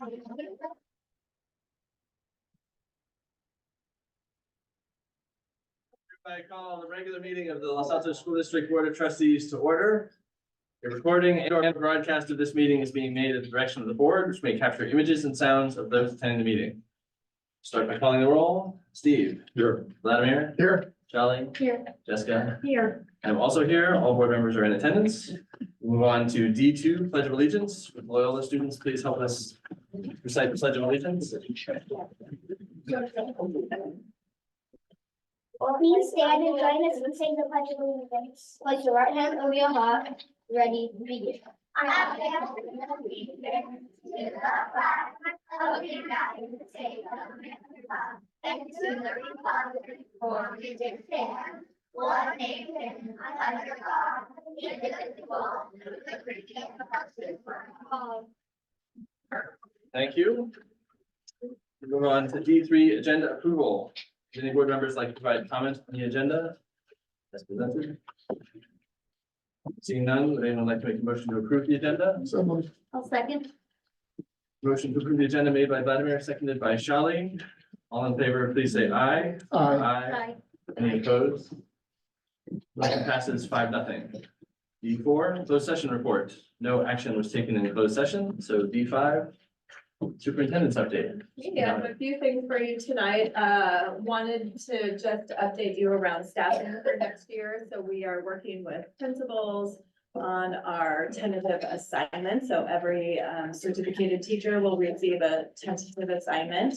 I call the regular meeting of the Los Altos School District Board of Trustees to order. A recording and broadcast of this meeting is being made at the direction of the board, which may capture images and sounds of those attending the meeting. Start by calling the roll. Steve. Here. Vladimir. Here. Charlie. Here. Jessica. Here. I'm also here. All board members are in attendance. We'll move on to D2, Pledge of Allegiance. With Loyola students, please help us recite the Pledge of Allegiance. Please stand and join us in saying the Pledge of Allegiance. Place your right hand over your heart. Ready, begin. I am to the flag of the United States of America and to the republic for which it stands, one nation under God, indivisible, with liberty and justice for all. Thank you. Move on to D3, agenda approval. Does any board members like to provide comment on the agenda as presented? Seeing none, would anyone like to make a motion to approve the agenda? So moved. I'll second. Motion to approve the agenda made by Vladimir, seconded by Shali. All in favor, please say aye. Aye. Aye. Any opposed? Motion passes 5-0. D4, closed session report. No action was taken in closed session, so D5, superintendent's update. Yeah, I have a few things for you tonight. Wanted to just update you around staffing for next year. So we are working with principals on our tentative assignment. So every certificated teacher will receive a tentative assignment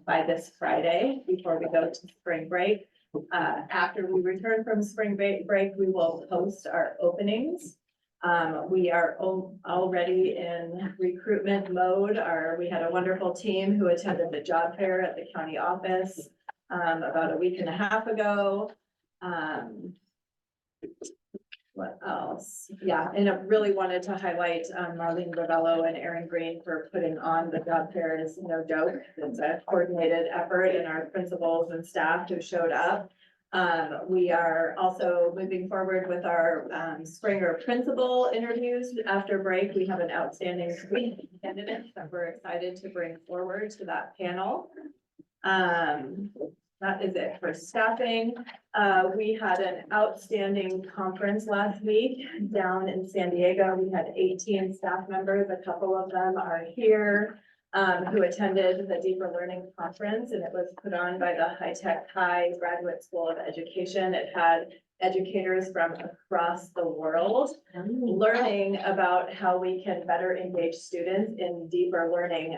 by this Friday before we go to spring break. After we return from spring break, we will post our openings. We are already in recruitment mode. We had a wonderful team who attended the job fair at the county office about a week and a half ago. What else? Yeah, and I really wanted to highlight Marlene Ravello and Erin Green for putting on the job fair. Is no joke. It's a coordinated effort, and our principals and staff who showed up. We are also moving forward with our Springer principal interviews. After break, we have an outstanding candidate that we're excited to bring forward to that panel. That is it for staffing. We had an outstanding conference last week down in San Diego. We had 18 staff members. A couple of them are here. Who attended the Deeper Learning Conference, and it was put on by the High Tech High Graduate School of Education. It had educators from across the world learning about how we can better engage students in deeper learning.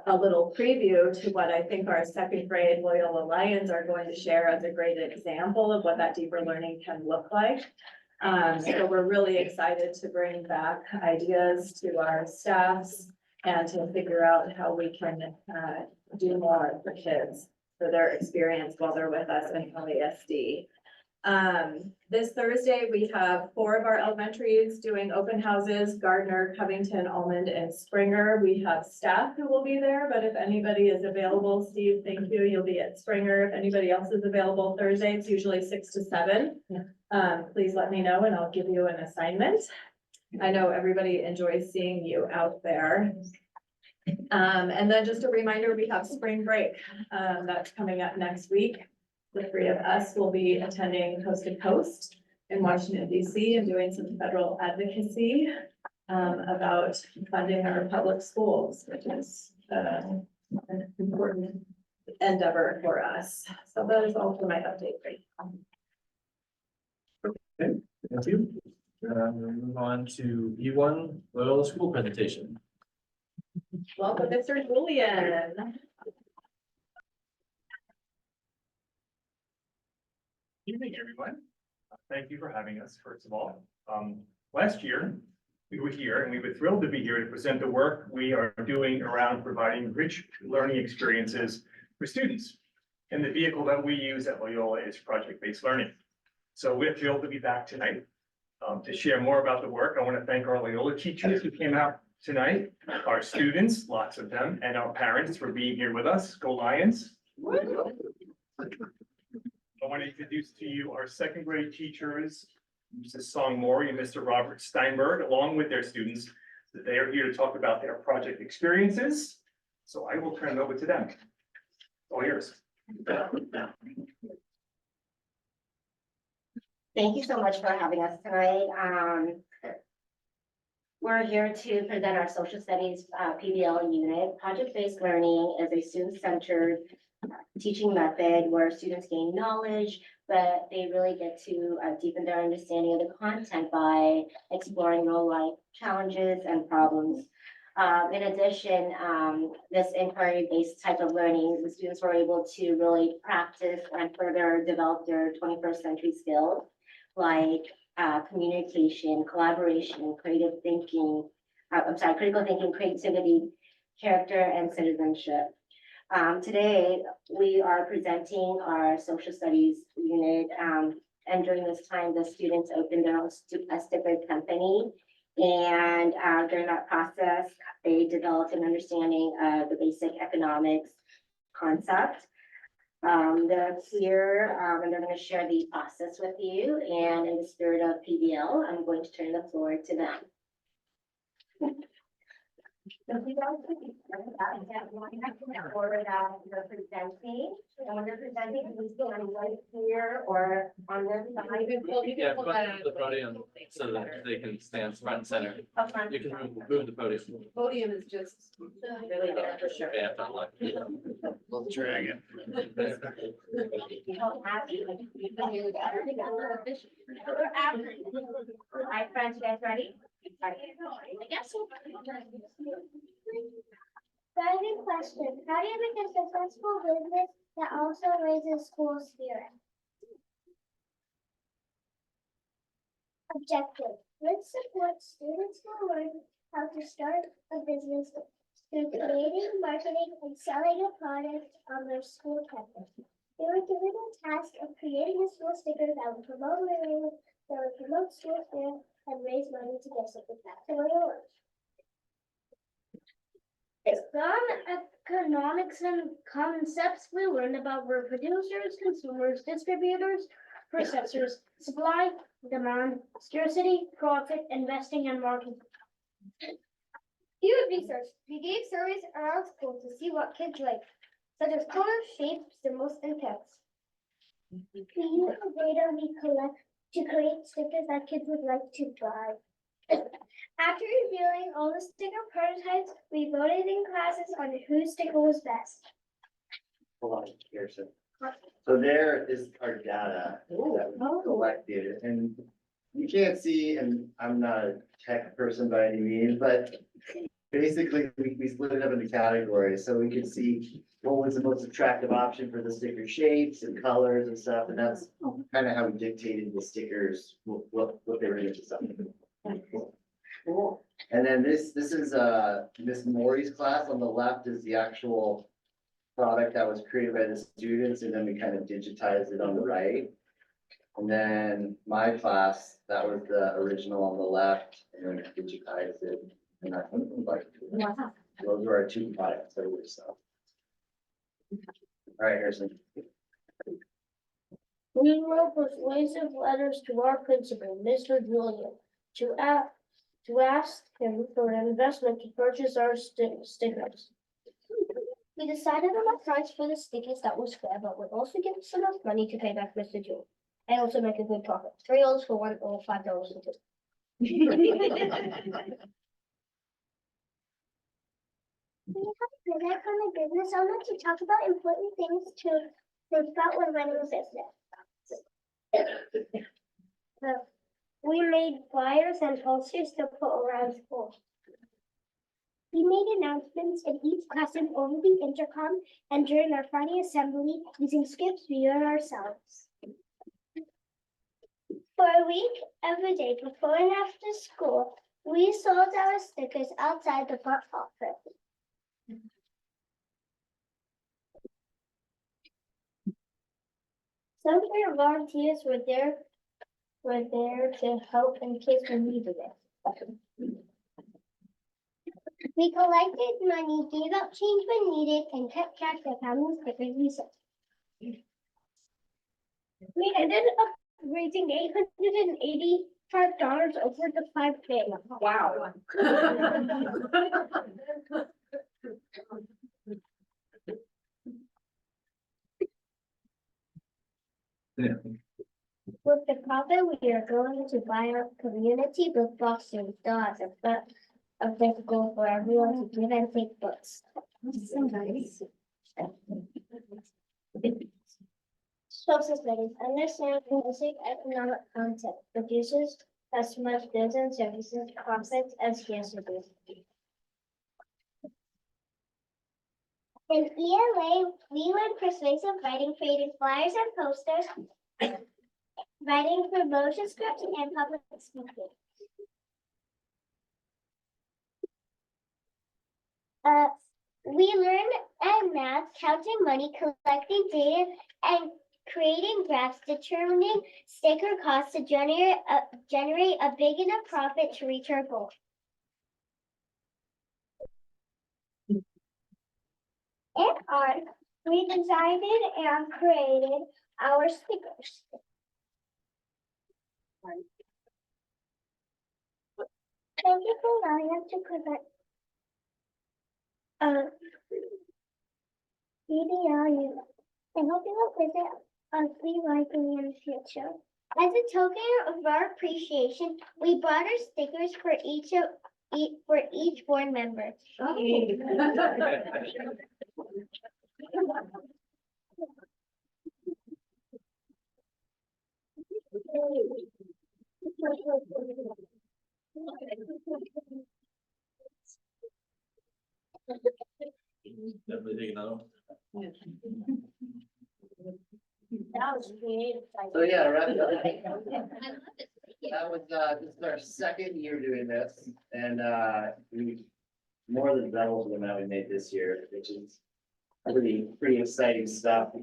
A little preview to what I think our second grade Loyola Lions are going to share as a great example of what that deeper learning can look like. So we're really excited to bring back ideas to our staffs and to figure out how we can do more for kids for their experience while they're with us in LASD. This Thursday, we have 4 of our elementaries doing open houses: Gardner, Covington, Almond, and Springer. We have staff who will be there, but if anybody is available, Steve, thank you. You'll be at Springer. If anybody else is available Thursday, it's usually 6 to 7. Please let me know and I'll give you an assignment. I know everybody enjoys seeing you out there. And then just a reminder, we have spring break that's coming up next week. The 3 of us will be attending Coast to Coast in Washington, DC, and doing some federal advocacy about funding our public schools, which is an important endeavor for us. So that is all for my update. Okay, thank you. We'll move on to E1, Loyola School presentation. Welcome, Mr. Julian. Evening, everyone. Thank you for having us, first of all. Last year, we were here and we were thrilled to be here to present the work we are doing around providing rich learning experiences for students. And the vehicle that we use at Loyola is project-based learning. So we're thrilled to be back tonight to share more about the work. I want to thank our Loyola teachers who came out tonight, our students, lots of them, and our parents for being here with us. Go Lions. I want to introduce to you our second grade teachers, Mrs. Song Mori and Mr. Robert Steinberg, along with their students. They are here to talk about their project experiences. So I will turn it over to them. All yours. Thank you so much for having us tonight. We're here to present our social studies PBL unit. Project-based learning is a student-centered teaching method where students gain knowledge, but they really get to deepen their understanding of the content by exploring real-life challenges and problems. In addition, this inquiry-based type of learning, the students were able to really practice and further develop their 21st century skills, like communication, collaboration, critical thinking, creativity, character, and citizenship. Today, we are presenting our social studies unit, and during this time, the students opened their own sticker company. And during that process, they developed an understanding of the basic economics concept. They're here and they're going to share the process with you. And in the spirit of PBL, I'm going to turn the floor to them. So if you guys could be forward the presenting, and when they're presenting, you stand right here or on this side. Yeah, front of the podium so that they can stand front and center. Up front. You can move the podium. Podium is just. Really there for sure. Yeah, not like. We'll drag it. Hi, friends, you guys ready? I guess so. Driving question, how do you make a successful business that also raises school spirit? Objective, let's support students who learn how to start a business through creating, marketing, and selling a product on their school campus. They were given the task of creating a school sticker that would promote learning, that would promote school spirit, and raise money to get something back to their owners. Economics and concepts we learned about were producers, consumers, distributors, processors, supply, demand, scarcity, profit, investing, and marketing. Field research. We gave surveys around school to see what kids like, such as colors, shapes, symbols, and text. We use the data we collect to create stickers that kids would like to buy. After reviewing all the sticker prototypes, we voted in classes on whose sticker was best. Hold on, Kirsten. So there is our data that we collected, and you can't see, and I'm not a tech person by any means, but basically we split it up into categories, so we could see what was the most attractive option for the sticker shapes and colors and stuff, and that's kind of how we dictated the stickers, what they were into something. Cool. And then this is Miss Maury's class. On the left is the actual product that was created by the students, and then we kind of digitized it on the right. And then my class, that was the original on the left, and then we digitized it. And I think those are our two products that we sell. All right, Harrison. We wrote persuasive letters to our principal, Mr. Julian, to ask him for an investment to purchase our stickers. We decided on a price for the stickers that was fair, but would also give us enough money to pay back Mr. Julian, and also make a good profit. $3 for one or $5 for two. We have a present from the business owner to talk about important things to think about when running a business. We made flyers and posters to put around school. We made announcements in each classroom over the intercom and during our Friday assembly using scripts we wrote ourselves. For a week, every day before and after school, we sold our stickers outside the front office. Some of our volunteers were there to help in case we needed it. We collected money, gave out change when needed, and kept track of how many stickers we sold. We ended up raising $880 $5 over the 5 days. Wow. Yeah. With the profit, we are going to buy our community book box and dogs a physical for everyone to give and take books. So nice. Social studies, understand basic economic concept, produces as much goods and services profits as yesterday. In ELA, we learned persuasive writing, creating flyers and posters, writing promotion scripts, and public speaking. We learned math, counting money, collecting data, and creating graphs, determining sticker costs to generate a big enough profit to reach our goal. In art, we designed and created our stickers. Thank you for allowing us to present PBLU. I hope you will visit our free library in the future. As a token of our appreciation, we brought our stickers for each board member. Definitely taking that off. That was great. So yeah, wrap it up. That was, this is our second year doing this, and, we more than doubled the amount we made this year, which is pretty exciting stuff.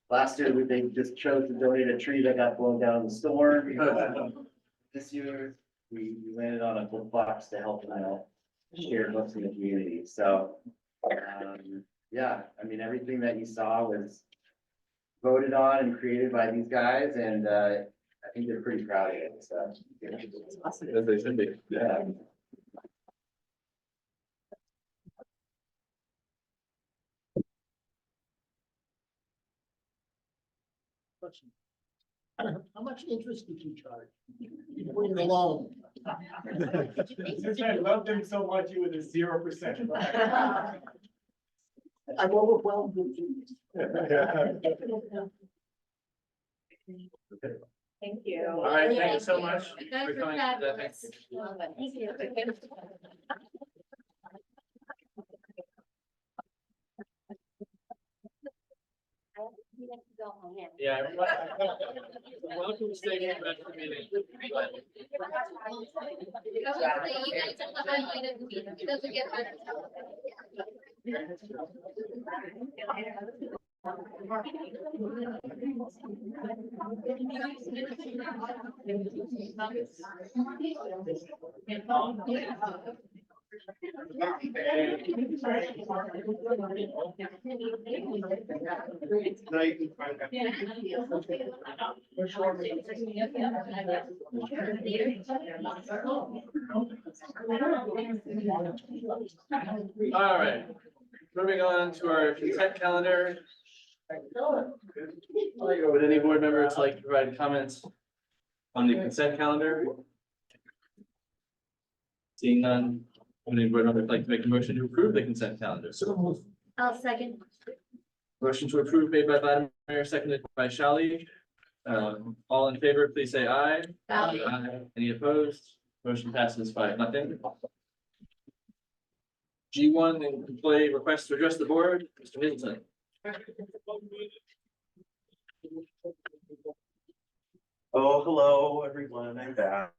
Last year, they just chose to donate a tree that got blown down in the storm. This year, we landed on a book box to help, share books in the community, so. Yeah, I mean, everything that you saw was voted on and created by these guys, and, I think they're pretty proud of it, so. As they should be. Yeah. Question. How much interest did you charge? For the loan? Since I love them so much, it was a 0%. I'm overwhelmed with you. Thank you. All right, thank you so much for coming to that. Thank you. You have to go home, yeah. Yeah. Welcome to stay in the meeting. All right, moving on to our consent calendar. Would any board members like to provide comments on the consent calendar? Seeing none, would any board member like to make a motion to approve the consent calendar? I'll second. Motion to approve made by Vladimir, seconded by Shally. All in favor, please say aye. Aye. Any opposed? Motion passes 5-0. G1, employee request to address the board, Mr. Middleton. Oh, hello, everyone, I'm back.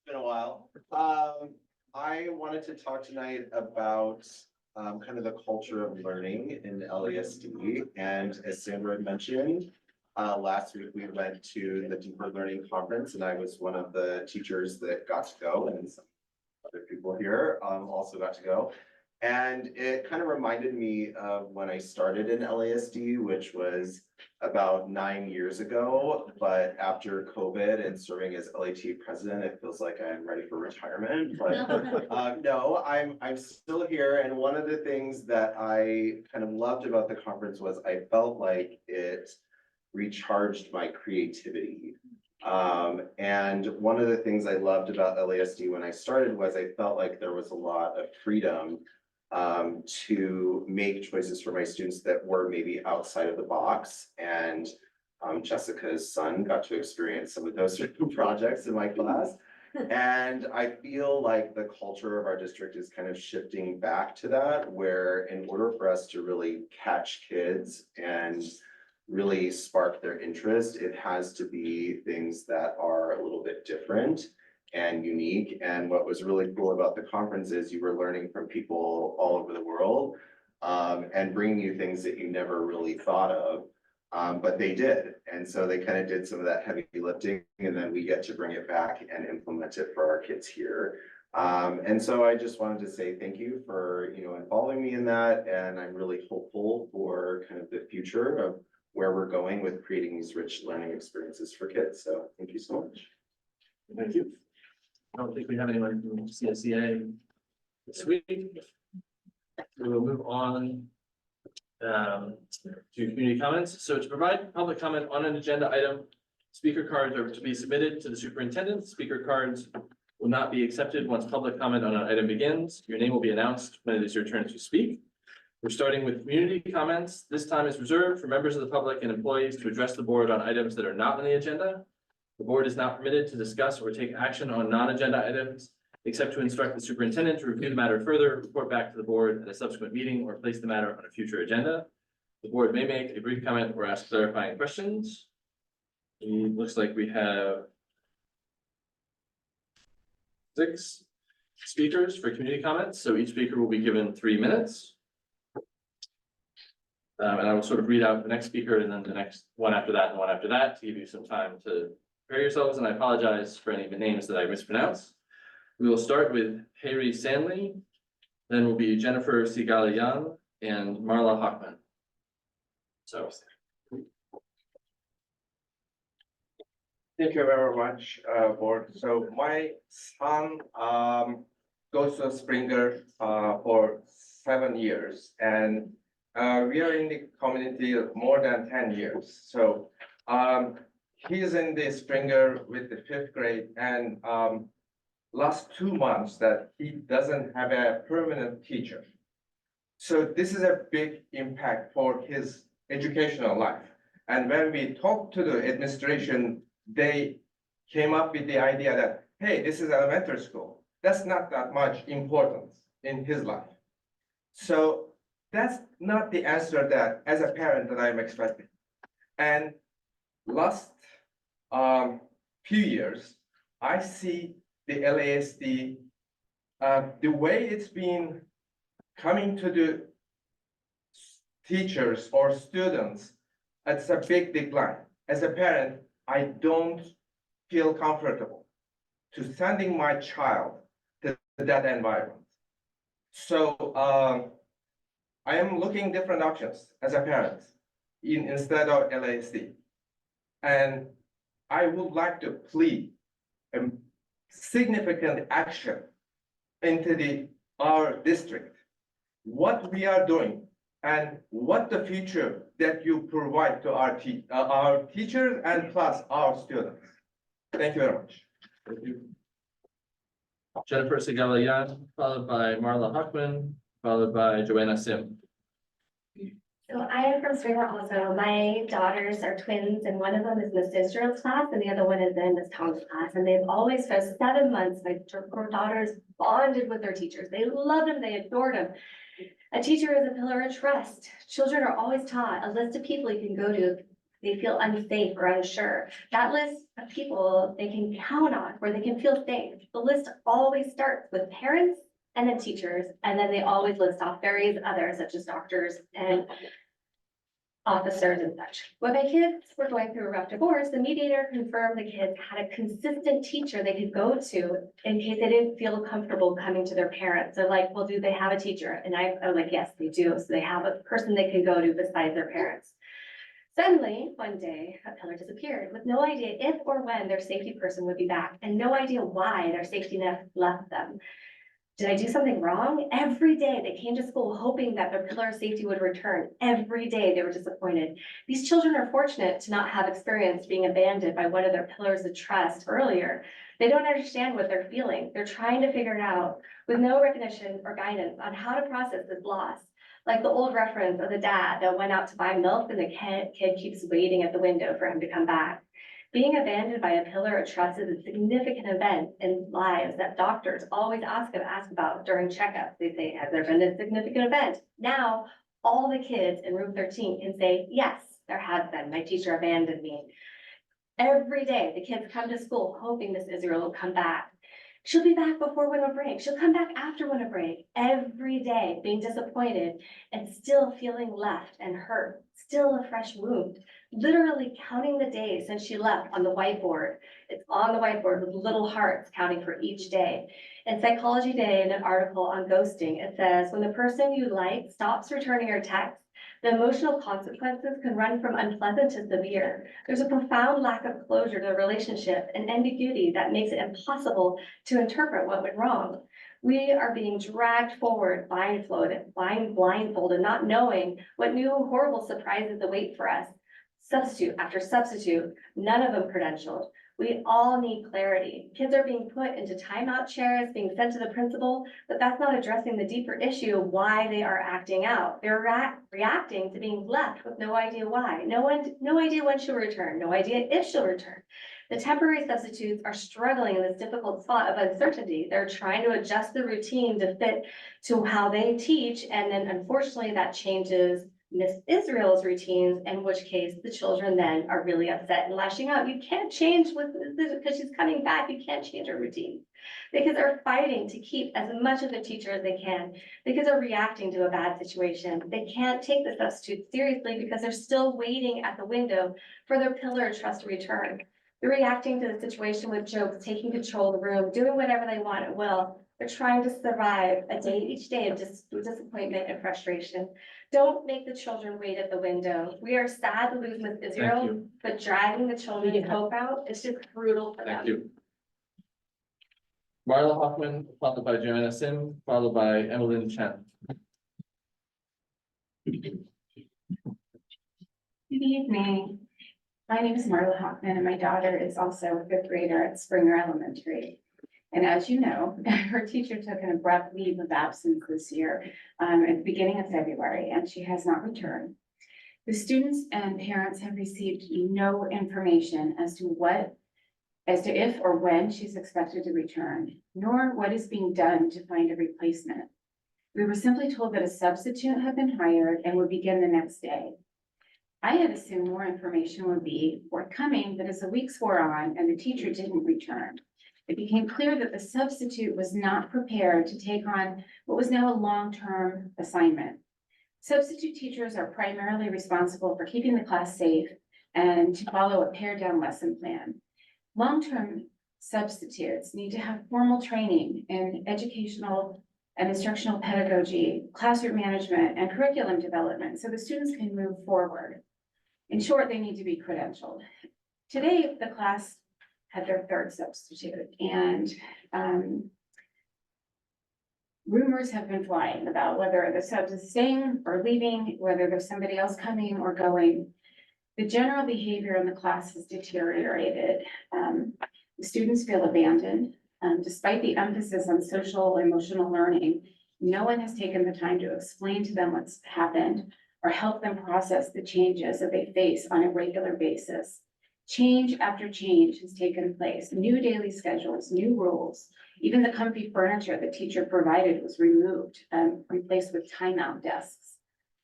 Been a while. I wanted to talk tonight about kind of the culture of learning in LASD. And as Sandra had mentioned, last week we went to the Deeper Learning Conference, and I was one of the teachers that got to go, and some other people here also got to go. And it kind of reminded me of when I started in LASD, which was about 9 years ago. But after COVID and serving as LAT president, it feels like I'm ready for retirement. But no, I'm still here. And one of the things that I kind of loved about the conference was I felt like it recharged my creativity. And one of the things I loved about LASD when I started was I felt like there was a lot of freedom to make choices for my students that were maybe outside of the box. And Jessica's son got to experience some of those projects in my class. And I feel like the culture of our district is kind of shifting back to that, where in order for us to really catch kids and really spark their interest, it has to be things that are a little bit different and unique. And what was really cool about the conference is you were learning from people all over the world, and bringing you things that you never really thought of. But they did. And so they kind of did some of that heavy lifting, and then we get to bring it back and implement it for our kids here. And so I just wanted to say thank you for, involving me in that. And I'm really hopeful for kind of the future of where we're going with creating these rich learning experiences for kids. So thank you so much. Thank you. I don't think we have anyone from CSEA this week. We will move on to community comments. So to provide public comment on an agenda item, speaker cards are to be submitted to the superintendent. Speaker cards will not be accepted once public comment on an item begins. Your name will be announced when it is your turn to speak. We're starting with community comments. This time is reserved for members of the public and employees to address the board on items that are not on the agenda. The board is not permitted to discuss or take action on non-agenda items, except to instruct the superintendent to review the matter further, report back to the board at a subsequent meeting, or place the matter on a future agenda. The board may make a brief comment or ask clarifying questions. It looks like we have 6 speakers for community comments, so each speaker will be given 3 minutes. And I will sort of read out the next speaker and then the next one after that and one after that to give you some time to prepare yourselves, and I apologize for any of the names that I mispronounce. We will start with Harry Sandley, then will be Jennifer Sigalian and Marla Hockman. So. Thank you very much, board. So my son goes to Springer for 7 years, and we are in the community more than 10 years. So he's in the Springer with the 5th grade, and last 2 months that he doesn't have a permanent teacher. So this is a big impact for his educational life. And when we talked to the administration, they came up with the idea that, hey, this is elementary school. That's not that much importance in his life. So that's not the answer that as a parent that I'm expecting. And last few years, I see the LASD, the way it's been coming to the teachers or students, it's a big decline. As a parent, I don't feel comfortable to sending my child to that environment. So I am looking different options as a parent instead of LASD. And I would like to plead a significant action into our district, what we are doing and what the future that you provide to our teachers and plus our students. Thank you very much. Thank you. Jennifer Sigalian, followed by Marla Hockman, followed by Joanna Sim. So I am from Springer also. My daughters are twins, and one of them is in the Israel's class and the other one is in Miss Tom's class. And they've always, for 7 months, my daughters bonded with their teachers. They loved them, they adored them. A teacher is a pillar of trust. Children are always taught a list of people you can go to if they feel unsafe or unsure. That list of people they can count on, where they can feel safe. The list always starts with parents and then teachers, and then they always list off various others such as doctors. And officers and such. When my kids were going through a rough divorce, the mediator confirmed the kids had a consistent teacher they could go to in case they didn't feel comfortable coming to their parents. They're like, well, do they have a teacher? And I was like, yes, they do. So they have a person they can go to besides their parents. Suddenly, one day, a pillar disappeared with no idea if or when their safety person would be back and no idea why their safety net left them. Did I do something wrong? Every day they came to school hoping that their pillar of safety would return. Every day they were disappointed. These children are fortunate to not have experienced being abandoned by one of their pillars of trust earlier. They don't understand what they're feeling. They're trying to figure it out with no recognition or guidance on how to process this loss. Like the old reference of the dad that went out to buy milk and the kid keeps waiting at the window for him to come back. Being abandoned by a pillar of trust is a significant event in lives that doctors always ask about during checkups. They say, has there been a significant event? Now, all the kids in room 13 can say, yes, there has been. My teacher abandoned me. Every day, the kids come to school hoping Miss Israel will come back. She'll be back before winter break. She'll come back after winter break. Every day being disappointed and still feeling left and hurt, still a fresh wound. Literally counting the days since she left on the whiteboard. It's on the whiteboard with little hearts counting for each day. In Psychology Day, in an article on ghosting, it says, when the person you like stops returning your text, the emotional consequences can run from unpleasant to severe. There's a profound lack of closure to the relationship and ambiguity that makes it impossible to interpret what went wrong. We are being dragged forward, blindfolded, not knowing what new horrible surprises await for us. Substitute after substitute, none of them credentialed. We all need clarity. Kids are being put into timeout chairs, being sent to the principal, but that's not addressing the deeper issue of why they are acting out. They're reacting to being left with no idea why. No idea when she'll return, no idea if she'll return. The temporary substitutes are struggling in this difficult spot of uncertainty. They're trying to adjust the routine to fit to how they teach, and then unfortunately that changes Miss Israel's routines, in which case the children then are really upset and lashing out. You can't change because she's coming back, you can't change her routine. Because they're fighting to keep as much of the teacher as they can, because they're reacting to a bad situation. They can't take the substitute seriously because they're still waiting at the window for their pillar of trust to return. They're reacting to the situation with jokes, taking control of the room, doing whatever they want at will. They're trying to survive a day, each day of disappointment and frustration. Don't make the children wait at the window. We are sad to lose Miss Israel, but dragging the children to cope out is just brutal for them. Thank you. Marla Hoffman, followed by Joanna Sim, followed by Emmeline Chen. Good evening. My name is Marla Hoffman and my daughter is also a fifth grader at Springer Elementary. And as you know, her teacher took an abrupt leave of absence this year at the beginning of February, and she has not returned. The students and parents have received no information as to if or when she's expected to return, nor what is being done to find a replacement. We were simply told that a substitute had been hired and would begin the next day. I had assumed more information would be forthcoming, but as the weeks wore on and the teacher didn't return, it became clear that the substitute was not prepared to take on what was now a long-term assignment. Substitute teachers are primarily responsible for keeping the class safe and to follow a pared-down lesson plan. Long-term substitutes need to have formal training in educational and instructional pedagogy, classroom management, and curriculum development so the students can move forward. In short, they need to be credentialed. Today, the class had their third substitute, and rumors have been flying about whether the sub is staying or leaving, whether there's somebody else coming or going. The general behavior in the class has deteriorated. The students feel abandoned. Despite the emphasis on social emotional learning, no one has taken the time to explain to them what's happened or help them process the changes that they face on a regular basis. Change after change has taken place, new daily schedules, new rules, even the comfy furniture the teacher provided was removed and replaced with timeout desks.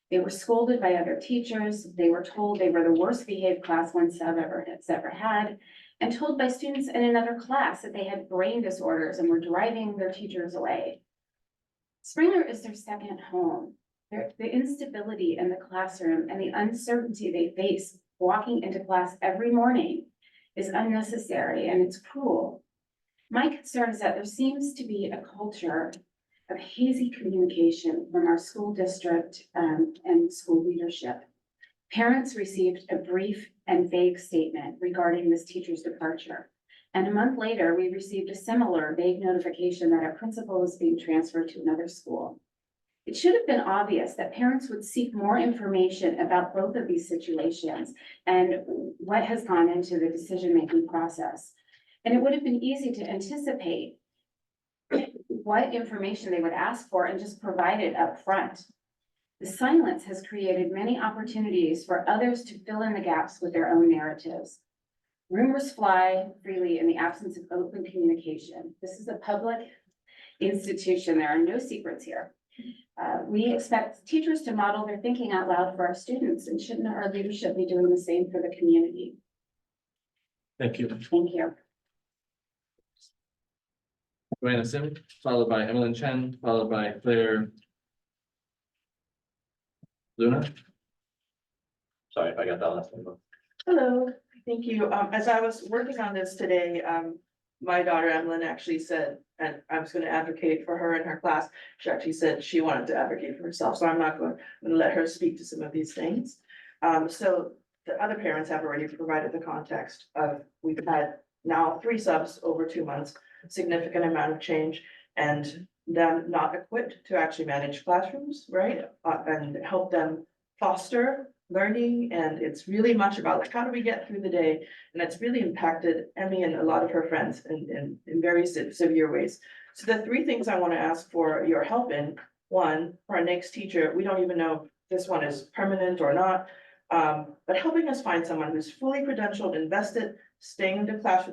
They were scolded by other teachers. They were told they were the worst behaved class one sub has ever had, and told by students in another class that they had brain disorders and were driving their teachers away. Springer is their second home. The instability in the classroom and the uncertainty they face walking into class every morning is unnecessary and it's cruel. My concern is that there seems to be a culture of hazy communication from our school district and school leadership. Parents received a brief and vague statement regarding this teacher's departure. And a month later, we received a similar vague notification that a principal is being transferred to another school. It should have been obvious that parents would seek more information about both of these situations and what has gone into the decision-making process. And it would have been easy to anticipate what information they would ask for and just provide it up front. The silence has created many opportunities for others to fill in the gaps with their own narratives. Rumors fly freely in the absence of open communication. This is a public institution. There are no secrets here. We expect teachers to model their thinking out loud for our students, and shouldn't our leadership be doing the same for the community? Thank you. Thank you. Joanna Sim, followed by Emily Chen, followed by Claire Luna. Sorry if I got that last one wrong. Hello, thank you. As I was working on this today, my daughter Emlyn actually said, and I was gonna advocate for her in her class. She actually said she wanted to advocate for herself, so I'm not going to let her speak to some of these things. So the other parents have already provided the context of, we've had now 3 subs over 2 months, significant amount of change, and them not equipped to actually manage classrooms, right? And help them foster learning, and it's really much about like, how do we get through the day? And it's really impacted Emmy and a lot of her friends in very severe ways. So the 3 things I want to ask for your help in: 1, for our next teacher, we don't even know if this one is permanent or not, but helping us find someone who's fully credentialed, invested, staying in the class for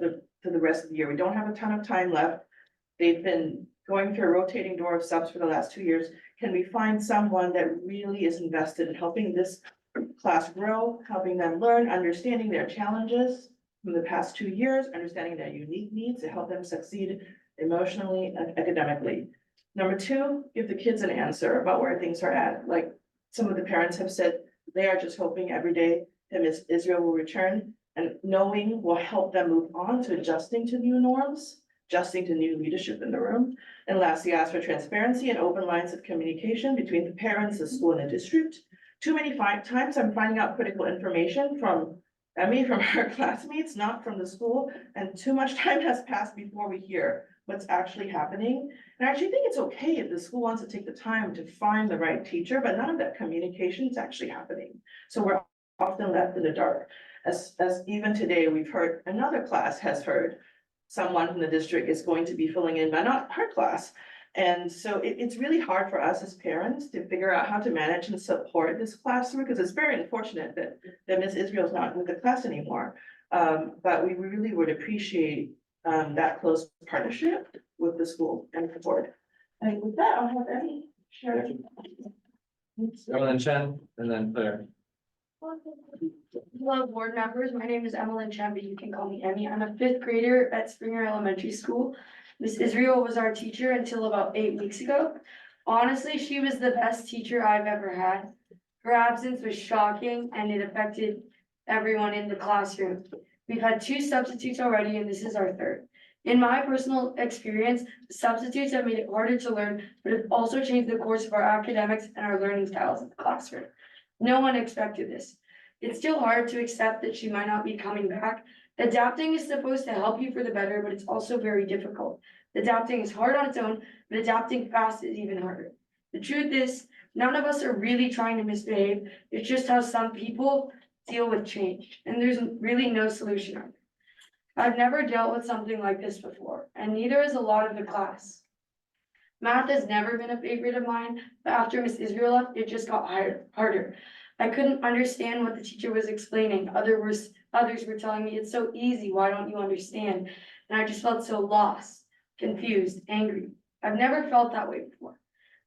the rest of the year. We don't have a ton of time left. They've been going through a rotating door of subs for the last 2 years. Can we find someone that really is invested in helping this class grow, helping them learn, understanding their challenges from the past 2 years, understanding their unique needs to help them succeed emotionally and academically? Number 2, give the kids an answer about where things are at. Like some of the parents have said, they are just hoping every day that Miss Israel will return, and knowing will help them move on to adjusting to new norms, adjusting to new leadership in the room. And lastly, ask for transparency and open lines of communication between the parents, the school, and the district. Too many times I'm finding out critical information from Emmy, from her classmates, not from the school, and too much time has passed before we hear what's actually happening. And I actually think it's okay if the school wants to take the time to find the right teacher, but none of that communication is actually happening. So we're often left in the dark. As even today, we've heard, another class has heard someone from the district is going to be filling in, but not her class. And so it's really hard for us as parents to figure out how to manage and support this classroom, because it's very unfortunate that Ms. Israel's not with the class anymore. But we really would appreciate that close partnership with the school and the board. And with that, I'll have Emmy share. Emily Chen, and then Claire. Hello, board members. My name is Emily Chen, but you can call me Emmy. I'm a 5th grader at Springer Elementary School. Miss Israel was our teacher until about 8 weeks ago. Honestly, she was the best teacher I've ever had. Her absence was shocking and it affected everyone in the classroom. We've had 2 substitutes already, and this is our 3rd. In my personal experience, the substitutes have made it harder to learn, but have also changed the course of our academics and our learning styles in the classroom. No one expected this. It's still hard to accept that she might not be coming back. Adapting is supposed to help you for the better, but it's also very difficult. Adapting is hard on its own, but adapting fast is even harder. The truth is, none of us are really trying to misbehave. It's just how some people deal with change, and there's really no solution on it. I've never dealt with something like this before, and neither has a lot of the class. Math has never been a favorite of mine, but after Miss Israel left, it just got harder. I couldn't understand what the teacher was explaining. Others were telling me, it's so easy, why don't you understand? And I just felt so lost, confused, angry. I've never felt that way before.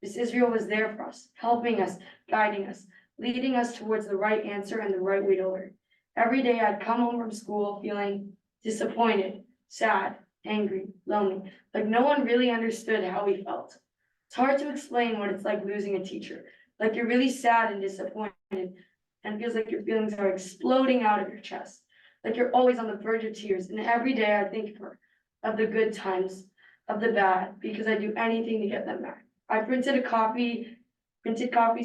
Miss Israel was there for us, helping us, guiding us, leading us towards the right answer and the right way to learn. Every day I'd come home from school feeling disappointed, sad, angry, lonely, like no one really understood how we felt. It's hard to explain what it's like losing a teacher, Like you're really sad and disappointed, and it feels like your feelings are exploding out of your chest. Like you're always on the verge of tears, and every day I think of the good times, of the bad, because I do anything to get them back. I printed copies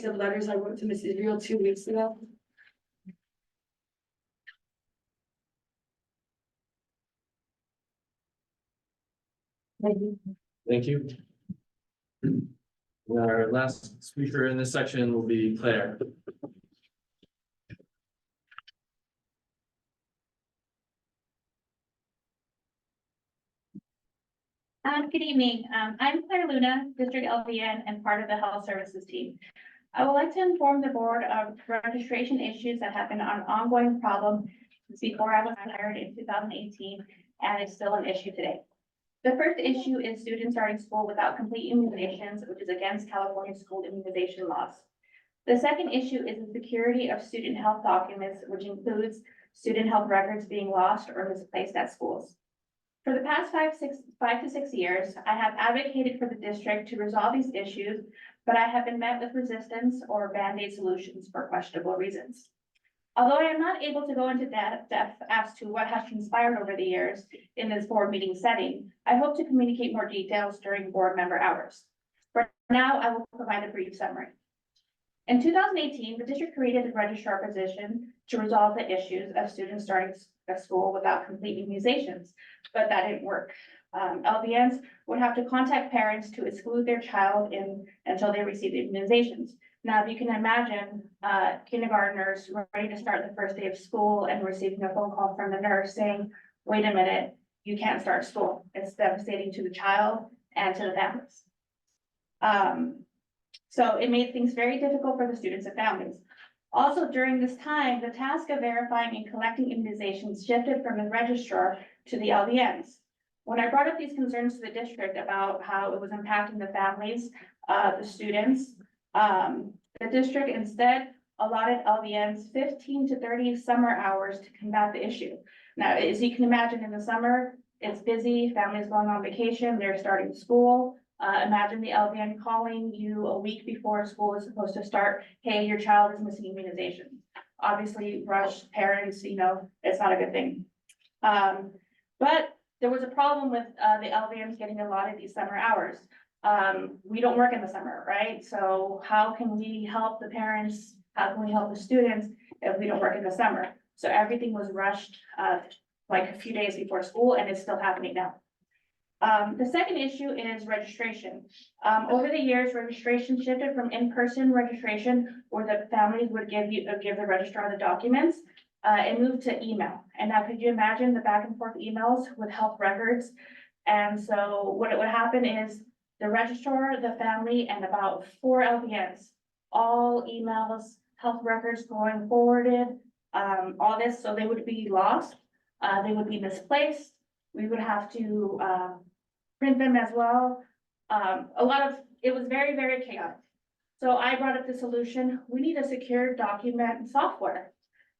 of letters I wrote to Mrs. Real 2 weeks ago. Thank you. Our last speaker in this section will be Claire. Good evening. I'm Claire Luna, District LVN and part of the Health Services team. I would like to inform the board of registration issues that have been an ongoing problem since before I was hired in 2018 and is still an issue today. The first issue is students starting school without complete immunizations, which is against California school immunization laws. The second issue is the security of student health documents, which includes student health records being lost or misplaced at schools. For the past 5 to 6 years, I have advocated for the district to resolve these issues, but I have been met with resistance or band-aid solutions for questionable reasons. Although I am not able to go into depth as to what has transpired over the years in this board meeting setting, I hope to communicate more details during board member hours. For now, I will provide a brief summary. In 2018, the district created a registrar position to resolve the issues of students starting school without complete immunizations, but that didn't work. LVNs would have to contact parents to exclude their child until they received immunizations. Now, if you can imagine, kindergartners ready to start the first day of school and receiving a phone call from the nurse saying, wait a minute, you can't start school. It's devastating to the child and to the families. So it made things very difficult for the students and families. Also, during this time, the task of verifying and collecting immunizations shifted from the registrar to the LVNs. When I brought up these concerns to the district about how it was impacting the families, the students, the district instead allotted LVNs 15 to 30 summer hours to combat the issue. Now, as you can imagine, in the summer, it's busy, families going on vacation, they're starting school. Imagine the LVN calling you a week before school is supposed to start, hey, your child is missing immunization. Obviously, rush parents, it's not a good thing. But there was a problem with the LVNs getting allotted these summer hours. We don't work in the summer, right? So how can we help the parents? How can we help the students if we don't work in the summer? So everything was rushed like a few days before school, and it's still happening now. The second issue is registration. Over the years, registration shifted from in-person registration where the families would give the registrar the documents. It moved to email. And now could you imagine the back and forth emails with health records? And so what would happen is the registrar, the family, and about 4 LVNs, all emails, health records going forwarded, all this, so they would be lost, they would be misplaced. We would have to print them as well. It was very, very chaotic. So I brought up the solution. We need a secure document software.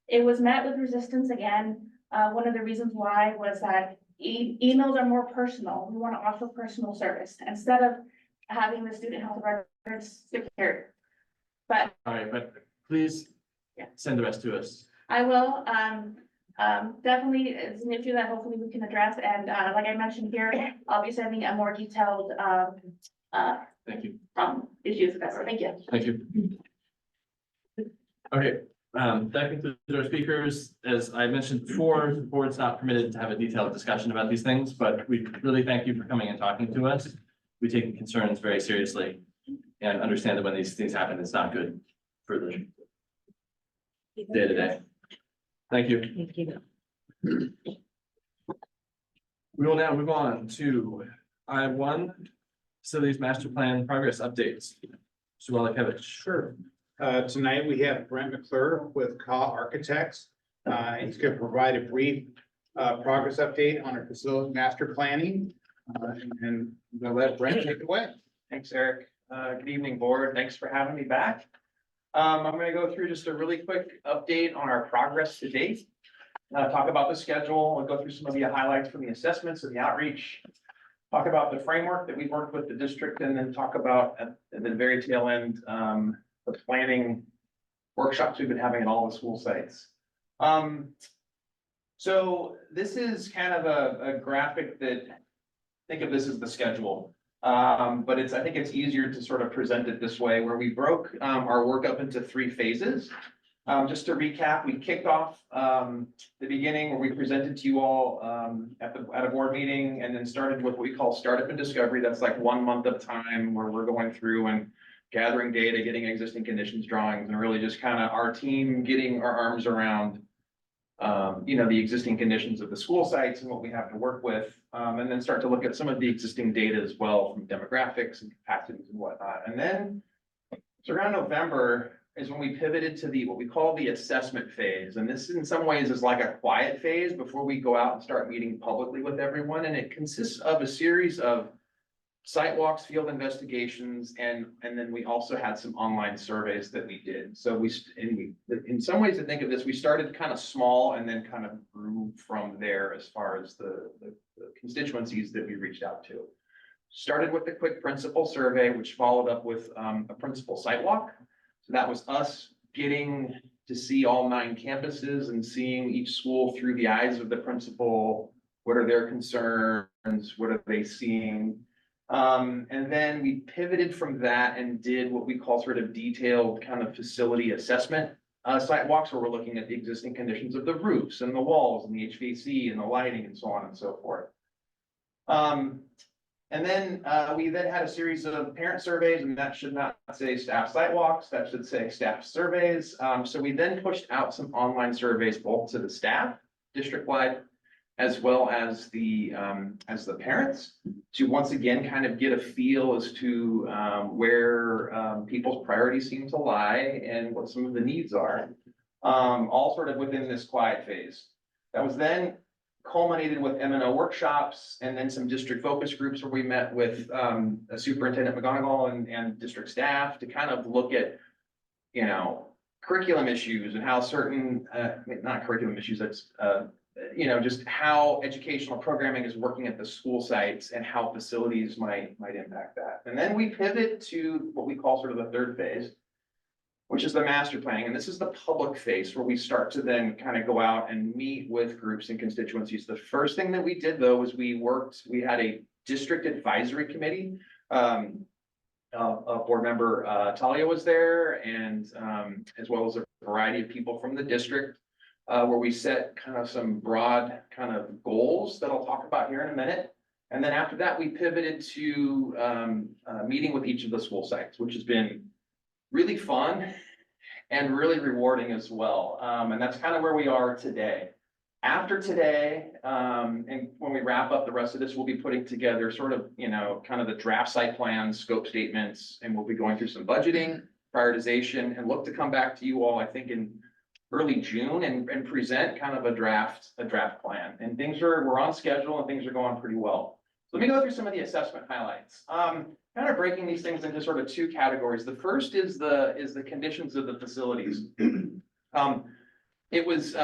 It was met with resistance again. One of the reasons why was that emails are more personal. We want to offer personal service instead of having the student health records secured. But All right, but please send the rest to us. I will, definitely it's an issue that hopefully we can address. And, like I mentioned here, I'll be sending a more detailed, Thank you. issues. Thank you. Thank you. Okay, that concludes our speakers. As I mentioned before, the board's not permitted to have a detailed discussion about these things, but we really thank you for coming and talking to us. We take concerns very seriously and understand that when these things happen, it's not good for the day to day. Thank you. Thank you. We will now move on to I-1, Facilities Master Plan Progress Updates. Mr. Wallachevich. Sure. Tonight we have Brent McClure with CAW Architects. He's going to provide a brief progress update on our facility master planning. And I'm going to let Brent take it away. Thanks, Eric. Good evening, board. Thanks for having me back. I'm going to go through just a really quick update on our progress to date. Talk about the schedule. I'll go through some of the highlights from the assessments and the outreach. Talk about the framework that we've worked with the district, and then talk about at the very tail end, the planning workshops we've been having at all the school sites. So this is kind of a graphic that, think of this as the schedule. But I think it's easier to sort of present it this way, where we broke our work up into 3 phases. Just to recap, we kicked off the beginning where we presented to you all at a board meeting, and then started with what we call startup and discovery. That's like 1 month of time where we're going through and gathering data, getting existing conditions drawings, and really just kind of our team getting our arms around the existing conditions of the school sites and what we have to work with, and then start to look at some of the existing data as well from demographics and capacities and whatnot. And then, so around November is when we pivoted to what we call the assessment phase. And this in some ways is like a quiet phase before we go out and start meeting publicly with everyone. And it consists of a series of site walks, field investigations, and then we also had some online surveys that we did. So in some ways to think of this, we started kind of small and then kind of grew from there as far as the constituencies that we reached out to. Started with the quick principal survey, which followed up with a principal site walk. So that was us getting to see all 9 campuses and seeing each school through the eyes of the principal. What are their concerns? What are they seeing? And then we pivoted from that and did what we call sort of detailed kind of facility assessment site walks, where we're looking at the existing conditions of the roofs and the walls and the HVAC and the lighting and so on and so forth. And then we then had a series of parent surveys, and that should not say staff site walks, that should say staff surveys. So we then pushed out some online surveys both to the staff district-wide, as well as the parents, to once again kind of get a feel as to where people's priorities seem to lie and what some of the needs are, all sort of within this quiet phase. That was then culminated with M&O workshops and then some district focus groups where we met with Superintendent McGonigal and district staff to kind of look at, curriculum issues and how certain, not curriculum issues, that's just how educational programming is working at the school sites and how facilities might impact that. And then we pivot to what we call sort of the 3rd phase, which is the master planning. And this is the public phase where we start to then kind of go out and meet with groups and constituencies. The first thing that we did though was we had a district advisory committee. Board member Talia was there, and as well as a variety of people from the district, where we set kind of some broad kind of goals that I'll talk about here in a minute. And then after that, we pivoted to meeting with each of the school sites, which has been really fun and really rewarding as well. And that's kind of where we are today. After today, and when we wrap up the rest of this, we'll be putting together sort of, kind of the draft site plans, scope statements, and we'll be going through some budgeting, prioritization, and look to come back to you all, I think, in early June and present kind of a draft plan. And we're on schedule and things are going pretty well. So let me go through some of the assessment highlights. Kind of breaking these things into sort of 2 categories. The first is the conditions of the facilities. It was,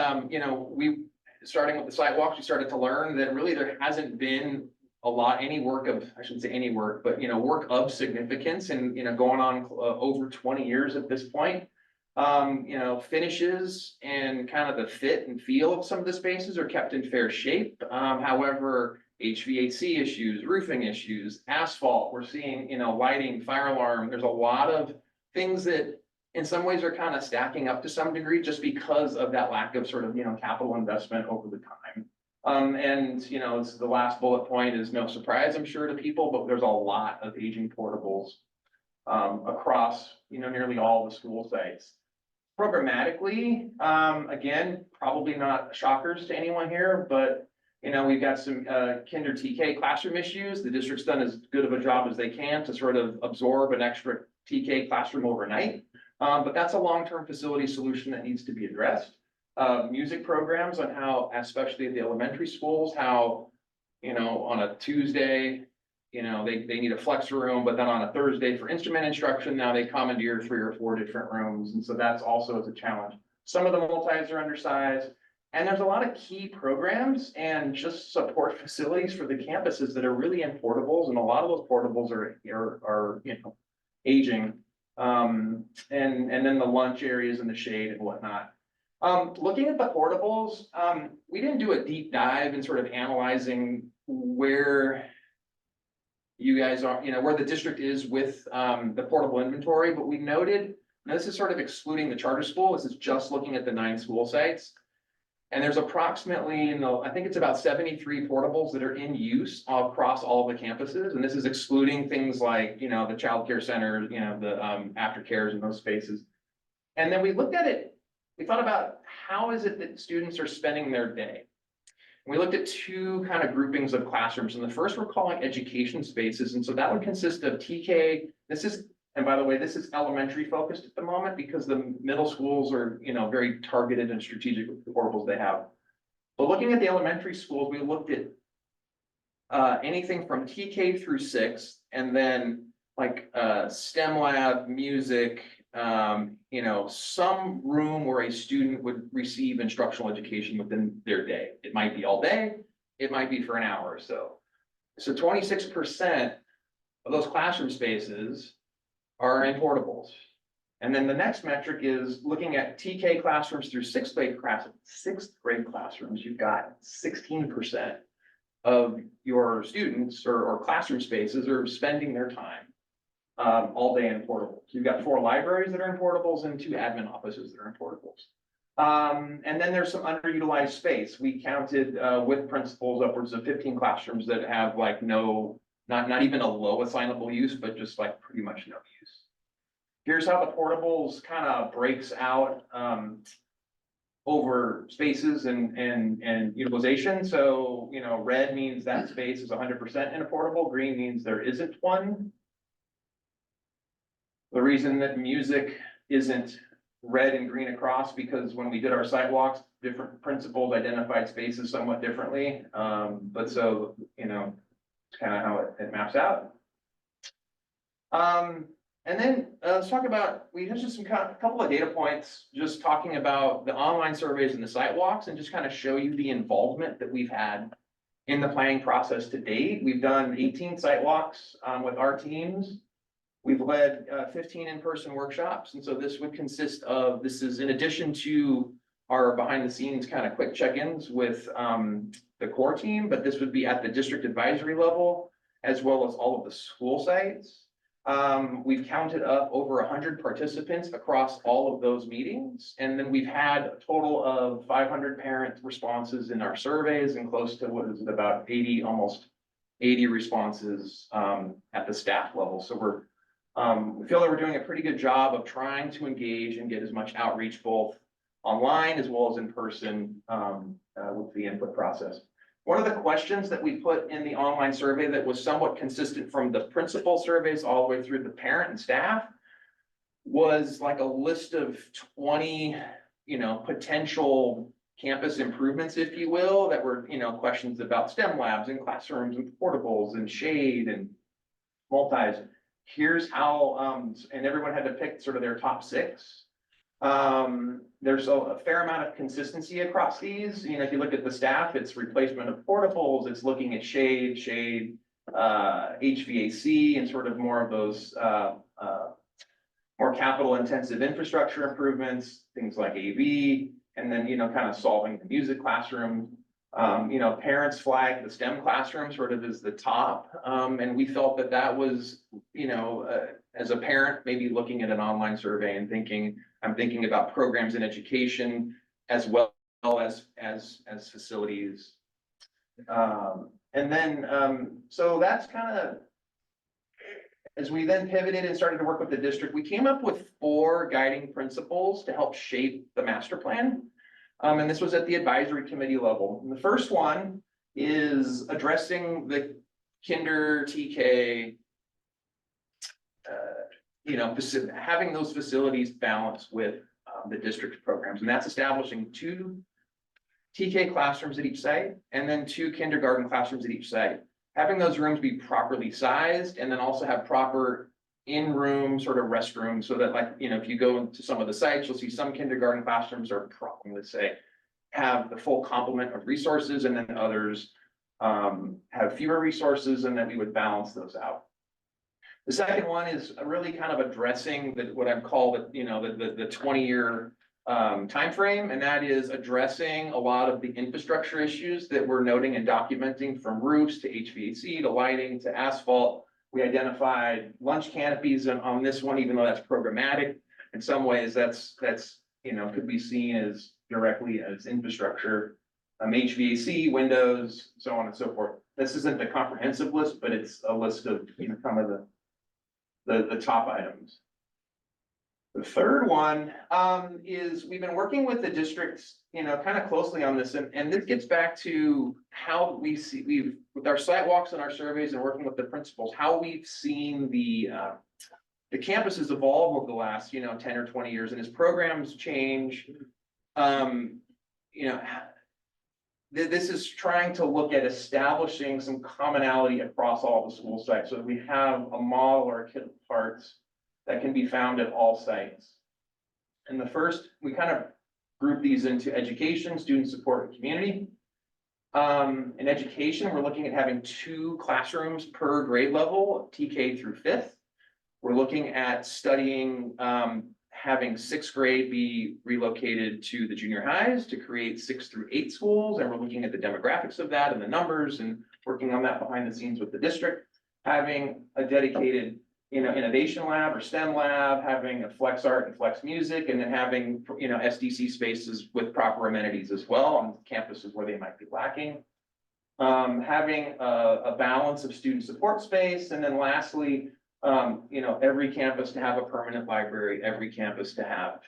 we starting with the sidewalks, we started to learn that really there hasn't been any work of, I shouldn't say any work, but, work of significance and, going on over 20 years at this point. Finishes and kind of the fit and feel of some of the spaces are kept in fair shape. However, HVAC issues, roofing issues, asphalt, we're seeing, lighting, fire alarm. There's a lot of things that in some ways are kind of stacking up to some degree just because of that lack of sort of, capital investment over the time. And, it's the last bullet point is no surprise, I'm sure, to people, but there's a lot of aging portables across, nearly all the school sites. Programmatically, again, probably not shockers to anyone here, but we've got some kinder TK classroom issues. The district's done as good of a job as they can to sort of absorb an extra TK classroom overnight. But that's a long-term facility solution that needs to be addressed. Music programs on how, especially at the elementary schools, how, on a Tuesday, they need a flex room, but then on a Thursday for instrument instruction, now they commandeer 3 or 4 different rooms. And so that's also a challenge. Some of the multis are undersized, and there's a lot of key programs and just support facilities for the campuses that are really in portables. And a lot of those portables are aging. And then the lunch areas in the shade and whatnot. Looking at the portables, we didn't do a deep dive in sort of analyzing where you guys are, where the district is with the portable inventory, but we noted, and this is sort of excluding the charter school, this is just looking at the 9 school sites. And there's approximately, I think it's about 73 portables that are in use across all the campuses. And this is excluding things like, the childcare center, the aftercares and those spaces. And then we looked at it, we thought about how is it that students are spending their day? We looked at 2 kind of groupings of classrooms, and the first we're calling education spaces. And so that would consist of TK. And by the way, this is elementary focused at the moment because the middle schools are, very targeted and strategic with the portables they have. But looking at the elementary schools, we looked at anything from TK through 6, and then like STEM lab, music, some room where a student would receive instructional education within their day. It might be all day, it might be for an hour or so. So 26% of those classroom spaces are in portables. And then the next metric is looking at TK classrooms through 6th grade classrooms. You've got 16% of your students or classroom spaces are spending their time all day in portables. You've got 4 libraries that are in portables and 2 admin offices that are in portables. And then there's some underutilized space. We counted with principals upwards of 15 classrooms that have like not even a low assignable use, but just like pretty much no use. Here's how the portables kind of breaks out over spaces and utilization. So, red means that space is 100% in a portable, green means there isn't one. The reason that music isn't red and green across, because when we did our sidewalks, different principals identified spaces somewhat differently. But so, it's kind of how it maps out. And then let's talk about, we have just a couple of data points, just talking about the online surveys and the site walks, and just kind of show you the involvement that we've had in the planning process to date. We've done 18 site walks with our teams. We've led 15 in-person workshops. And so this would consist of, this is in addition to our behind the scenes kind of quick check-ins with the core team, but this would be at the district advisory level, as well as all of the school sites. We've counted up over 100 participants across all of those meetings. And then we've had a total of 500 parent responses in our surveys and close to, what is it, about 80, almost 80 responses at the staff level. So we feel that we're doing a pretty good job of trying to engage and get as much outreach both online as well as in person with the input process. One of the questions that we put in the online survey that was somewhat consistent from the principal surveys all the way through the parent and staff was like a list of 20, potential campus improvements, if you will, that were, questions about STEM labs and classrooms and portables and shade and multis. Here's how, and everyone had to pick sort of their top 6. There's a fair amount of consistency across these. If you look at the staff, it's replacement of portables, it's looking at shade, HVAC, and sort of more of those more capital intensive infrastructure improvements, things like AV, and then, kind of solving the music classroom. Parents flag the STEM classroom sort of as the top. And we felt that was, as a parent, maybe looking at an online survey and I'm thinking about programs in education as well as facilities. And then, so that's kind of, as we then pivoted and started to work with the district, we came up with 4 guiding principles to help shape the master plan. And this was at the advisory committee level. And the first one is addressing the kinder TK, having those facilities balanced with the district programs. And that's establishing 2 TK classrooms at each site and then 2 kindergarten classrooms at each site. Having those rooms be properly sized and then also have proper in-room sort of restrooms so that, like, if you go into some of the sites, you'll see some kindergarten classrooms are probably, let's say, have the full complement of resources, and then others have fewer resources, and then we would balance those out. The second one is really kind of addressing what I've called, the 20-year timeframe, and that is addressing a lot of the infrastructure issues that we're noting and documenting, from roofs to HVAC to lighting to asphalt. We identified lunch canopies on this one, even though that's programmatic. In some ways, that's could be seen as directly as infrastructure, HVAC, windows, so on and so forth. This isn't a comprehensive list, but it's a list of, kind of the top items. The third one is we've been working with the districts, kind of closely on this, and this gets back to how we've with our site walks and our surveys and working with the principals, how we've seen the campuses evolve over the last 10 or 20 years, and as programs change, this is trying to look at establishing some commonality across all the school sites, so that we have a model or a kit of parts that can be found at all sites. And the first, we kind of group these into education, student support, and community. In education, we're looking at having 2 classrooms per grade level, TK through 5th. We're looking at studying, having 6th grade be relocated to the junior highs to create 6 through 8 schools. And we're looking at the demographics of that and the numbers and working on that behind the scenes with the district. Having a dedicated, innovation lab or STEM lab, having a flex art and flex music, and then having, SDC spaces with proper amenities as well on campuses where they might be lacking. Having a balance of student support space. And then lastly, every campus to have a permanent library, every campus to have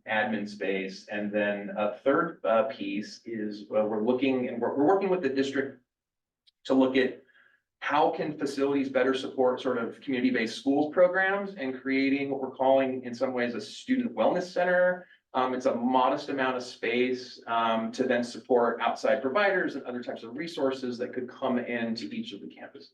admin space. And then a third piece is we're working with the district to look at how can facilities better support sort of community-based schools programs, and creating what we're calling in some ways a student wellness center. It's a modest amount of space to then support outside providers and other types of resources that could come into each of the campuses.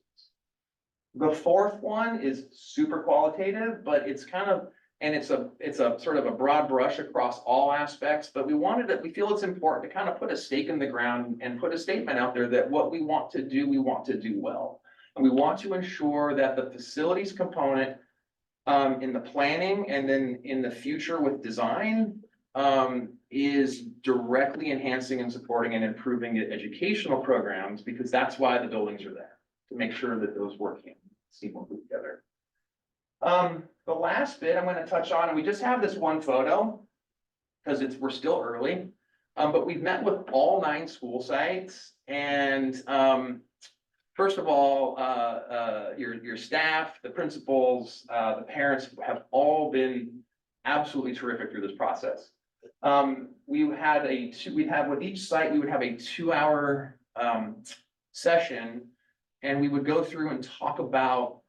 The fourth one is super qualitative, but it's kind of, and it's a sort of a broad brush across all aspects, but we feel it's important to kind of put a stake in the ground and put a statement out there that what we want to do well. And we want to ensure that the facilities component in the planning and then in the future with design is directly enhancing and supporting and improving the educational programs, because that's why the buildings are there, to make sure that those work seamlessly together. The last bit I'm going to touch on, and we just have this one photo because we're still early, but we've met with all 9 school sites, and first of all, your staff, the principals, the parents have all been absolutely terrific through this process. With each site, we would have a 2-hour session, and we would go through and talk about,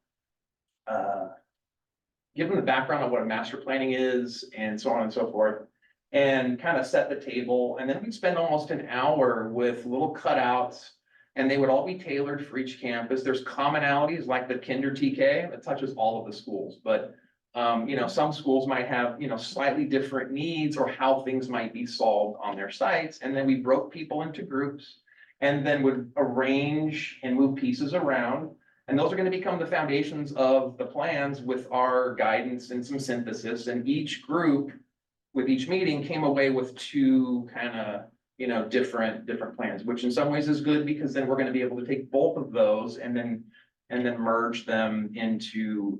give them the background of what a master planning is and so on and so forth, and kind of set the table. And then we'd spend almost an hour with little cutouts, and they would all be tailored for each campus. There's commonalities like the Kinder TK that touches all of the schools, but some schools might have, slightly different needs or how things might be solved on their sites. And then we broke people into groups and then would arrange and move pieces around. And those are going to become the foundations of the plans with our guidance and some synthesis. And each group with each meeting came away with 2 kind of, different plans, which in some ways is good, because then we're going to be able to take both of those and then merge them into,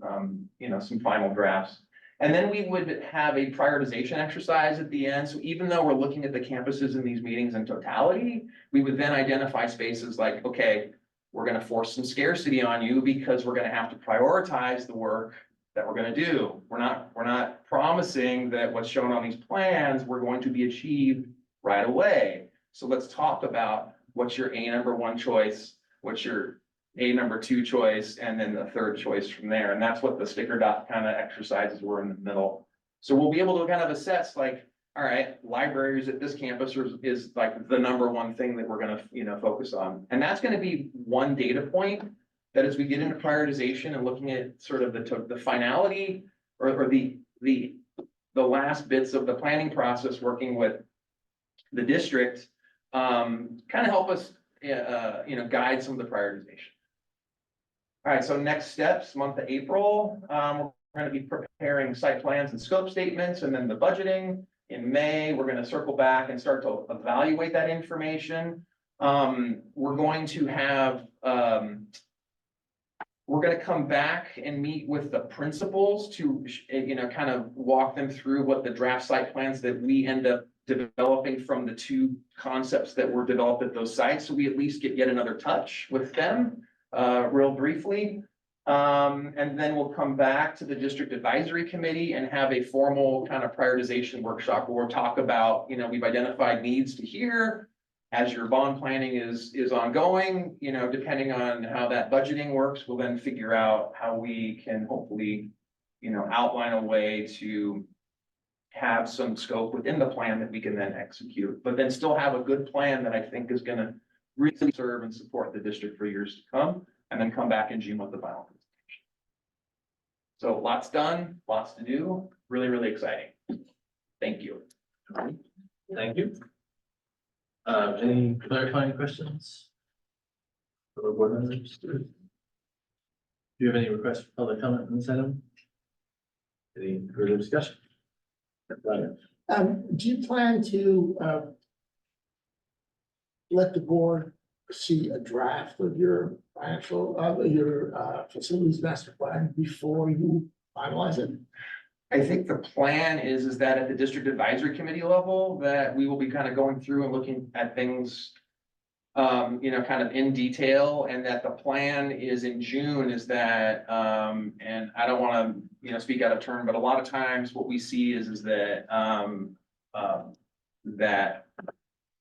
some final drafts. And then we would have a prioritization exercise at the end. So even though we're looking at the campuses in these meetings in totality, we would then identify spaces like, okay, we're going to force some scarcity on you because we're going to have to prioritize the work that we're going to do. We're not promising that what's shown on these plans we're going to be achieved right away. So let's talk about what's your A number 1 choice, what's your A number 2 choice, and then the third choice from there. And that's what the sticker dot kind of exercises were in the middle. So we'll be able to kind of assess, like, all right, libraries at this campus is like the number 1 thing that we're going to, focus on. And that's going to be one data point that as we get into prioritization and looking at sort of the finality or the last bits of the planning process, working with the district, kind of help us, guide some of the prioritization. All right, so next steps, month of April, we're gonna be preparing site plans and scope statements and then the budgeting. In May, we're gonna circle back and start to evaluate that information. We're going to have, we're gonna come back and meet with the principals to, kind of walk them through what the draft site plans that we end up developing from the two concepts that were developed at those sites. So we at least get yet another touch with them, real briefly. And then we'll come back to the district advisory committee and have a formal kind of prioritization workshop where we'll talk about, we've identified needs to here. As your bond planning is ongoing, depending on how that budgeting works, we'll then figure out how we can hopefully, outline a way to have some scope within the plan that we can then execute, but then still have a good plan that I think is gonna really serve and support the district for years to come, and then come back in June with the final presentation. So lots done, lots to do, really, really exciting. Thank you. Thank you. Any clarifying questions? For board members? Do you have any requests for public comment on this item? Any further discussion? Do you plan to, let the board see a draft of your facilities master plan before you finalize it? I think the plan is that at the district advisory committee level, that we will be kind of going through and looking at things. Kind of in detail, and that the plan is in June is that, and I don't want to, speak out of turn, but a lot of times what we see is that, that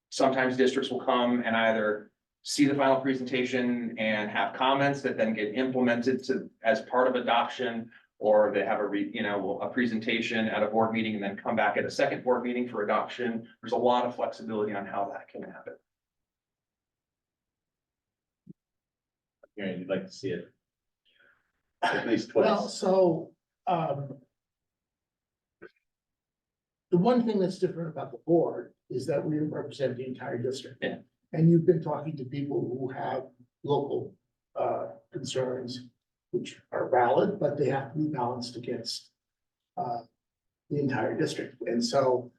sometimes districts will come and either see the final presentation and have comments that then get implemented as part of adoption, or they have a presentation at a board meeting and then come back at a second board meeting for adoption. There's a lot of flexibility on how that can happen. Hearing you'd like to see it at least twice. Well, so, the one thing that's different about the board is that we represent the entire district. Yeah. And you've been talking to people who have local, concerns, which are valid, but they have to be balanced against, the entire district. And so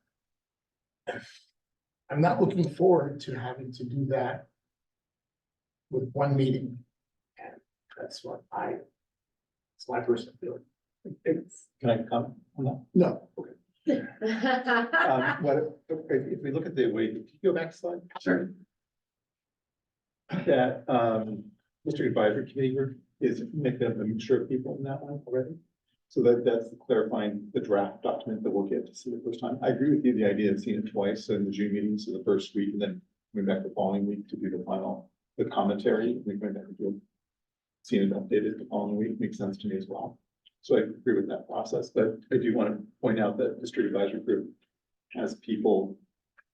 I'm not looking forward to having to do that with one meeting. And that's it's my personal feeling. Can I comment on that? No, okay. If we look at the way, can you go back a slide? Sure. That, district advisory committee group is making up a mixture of people in that one already. So that's clarifying the draft document that we'll get to see the first time. I agree with you, the idea of seeing it twice in the June meetings, so the first week and then coming back the following week to do the commentary, and then going back and do seeing it updated the following week makes sense to me as well. So I agree with that process, but I do want to point out that district advisory group has people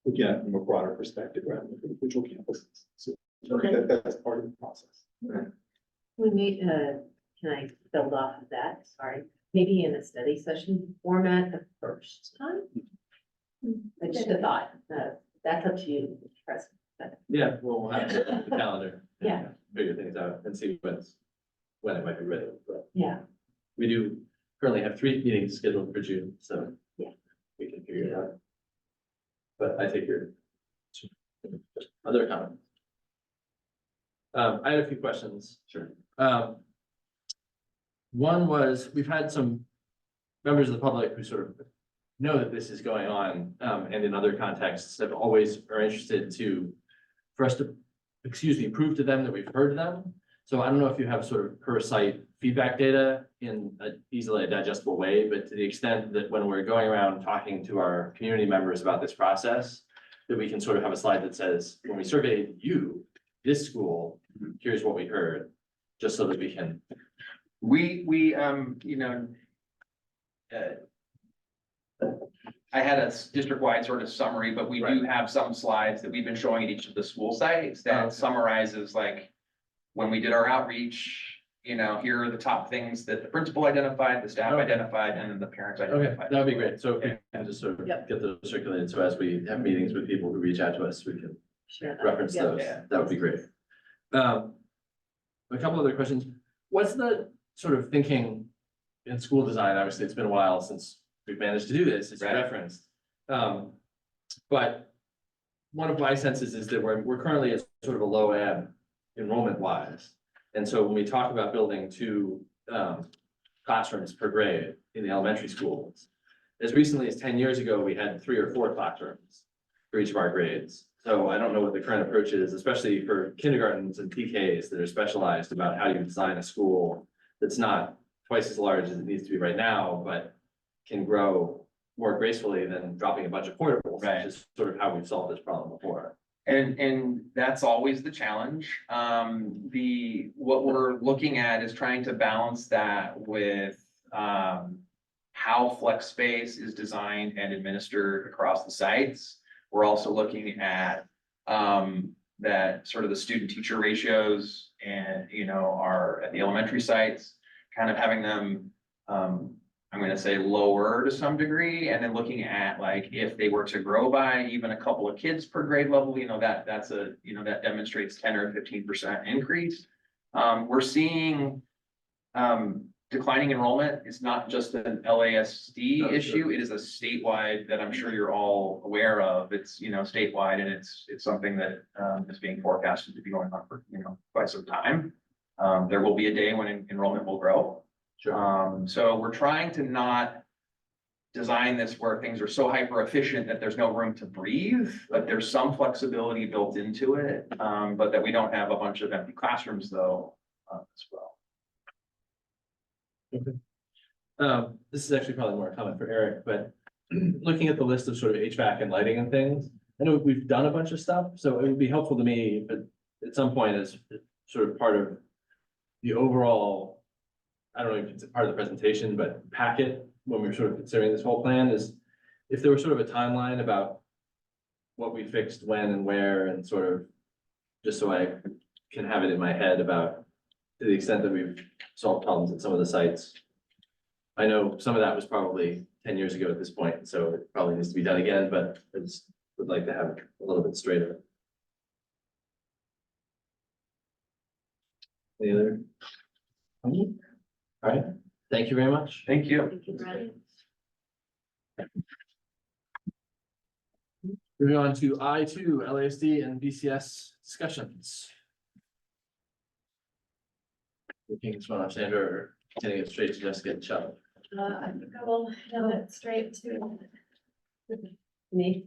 looking at it from a broader perspective rather than individual campuses. So that's part of the process. We made, can I build off of that? Sorry, maybe in a study session format the first time? I just a thought, that's up to you, President. Yeah, we'll have to look at the calendar. and Yeah. Figure things out and see when it might be ready, but Yeah, we do currently have 3 meetings scheduled for June, so. Yeah. We can figure it out. But I take your other comment. I had a few questions. Sure. One was, we've had some members of the public who sort of know that this is going on, and in other contexts have always are interested for us to, prove to them that we've heard them. So I don't know if you have sort of per site feedback data in an easily digestible way, but to the extent that when we're going around talking to our community members about this process, that we can sort of have a slide that says, when we surveyed you, this school, here's what we heard, just so that we can. I had a district-wide sort of summary, but we do have some slides that we've been showing at each of the school sites that summarizes, like, when we did our outreach, here are the top things that the principal identified, the staff identified, and then the parents identified. Okay, that would be great. So if we can just sort of get those circulated, so as we have meetings with people who reach out to us, we can reference those. That would be great. A couple other questions. what's the sort of thinking in school design? Obviously, it's been a while since we've managed to do this, it's Right. referenced. But one of my senses is that we're currently at sort of a low ebb enrollment wise. And so when we talk about building two classrooms per grade in the elementary schools, as recently as 10 years ago, we had 3 or 4 classrooms for each of our grades. So I don't know what the current approach is, especially for kindergartens and PKs that are specialized about how you design a school that's not twice as large as it needs to be right now, but can grow more gracefully than dropping a bunch of portables, Right. which is sort of how we've solved this problem before. And that's always the challenge. What we're looking at is trying to balance that with, how flex space is designed and administered across the sites. We're also looking at, that sort of the student teacher ratios and, are at the elementary sites, kind of having them, I'm gonna say lower to some degree, and then looking at like, if they were to grow by even a couple of kids per grade level, that demonstrates 10 or 15% increase. We're seeing, declining enrollment is not just an LASD issue, it is a statewide that I'm sure you're all aware of. It's, statewide, and it's something that, is being forecasted to be going on for, quite some time. There will be a day when enrollment will grow. So we're trying to not design this where things are so hyper efficient that there's no room to breathe, but there's some flexibility built into it. But that we don't have a bunch of empty classrooms though, as well. This is actually probably more a comment for Eric, but looking at the list of sort of HVAC and lighting and things, I know we've done a bunch of stuff, so it would be helpful to me, but at some point as sort of part of the overall, I don't know if it's a part of the presentation, but packet, when we're sort of considering this whole plan, is if there was sort of a timeline about what we fixed when and where, and sort of, just so I can have it in my head about to the extent that we've solved problems at some of the sites. I know some of that was probably 10 years ago at this point, so it probably needs to be done again, but I just would like to have it a little bit straighter. Any other? All right, thank you very much. Thank you. Thank you, Brian. Moving on to I2, LASD and BCS discussions. Looking at one, Sandra, or getting it straight to Jessica and Chuck. I think I will have it straight to me.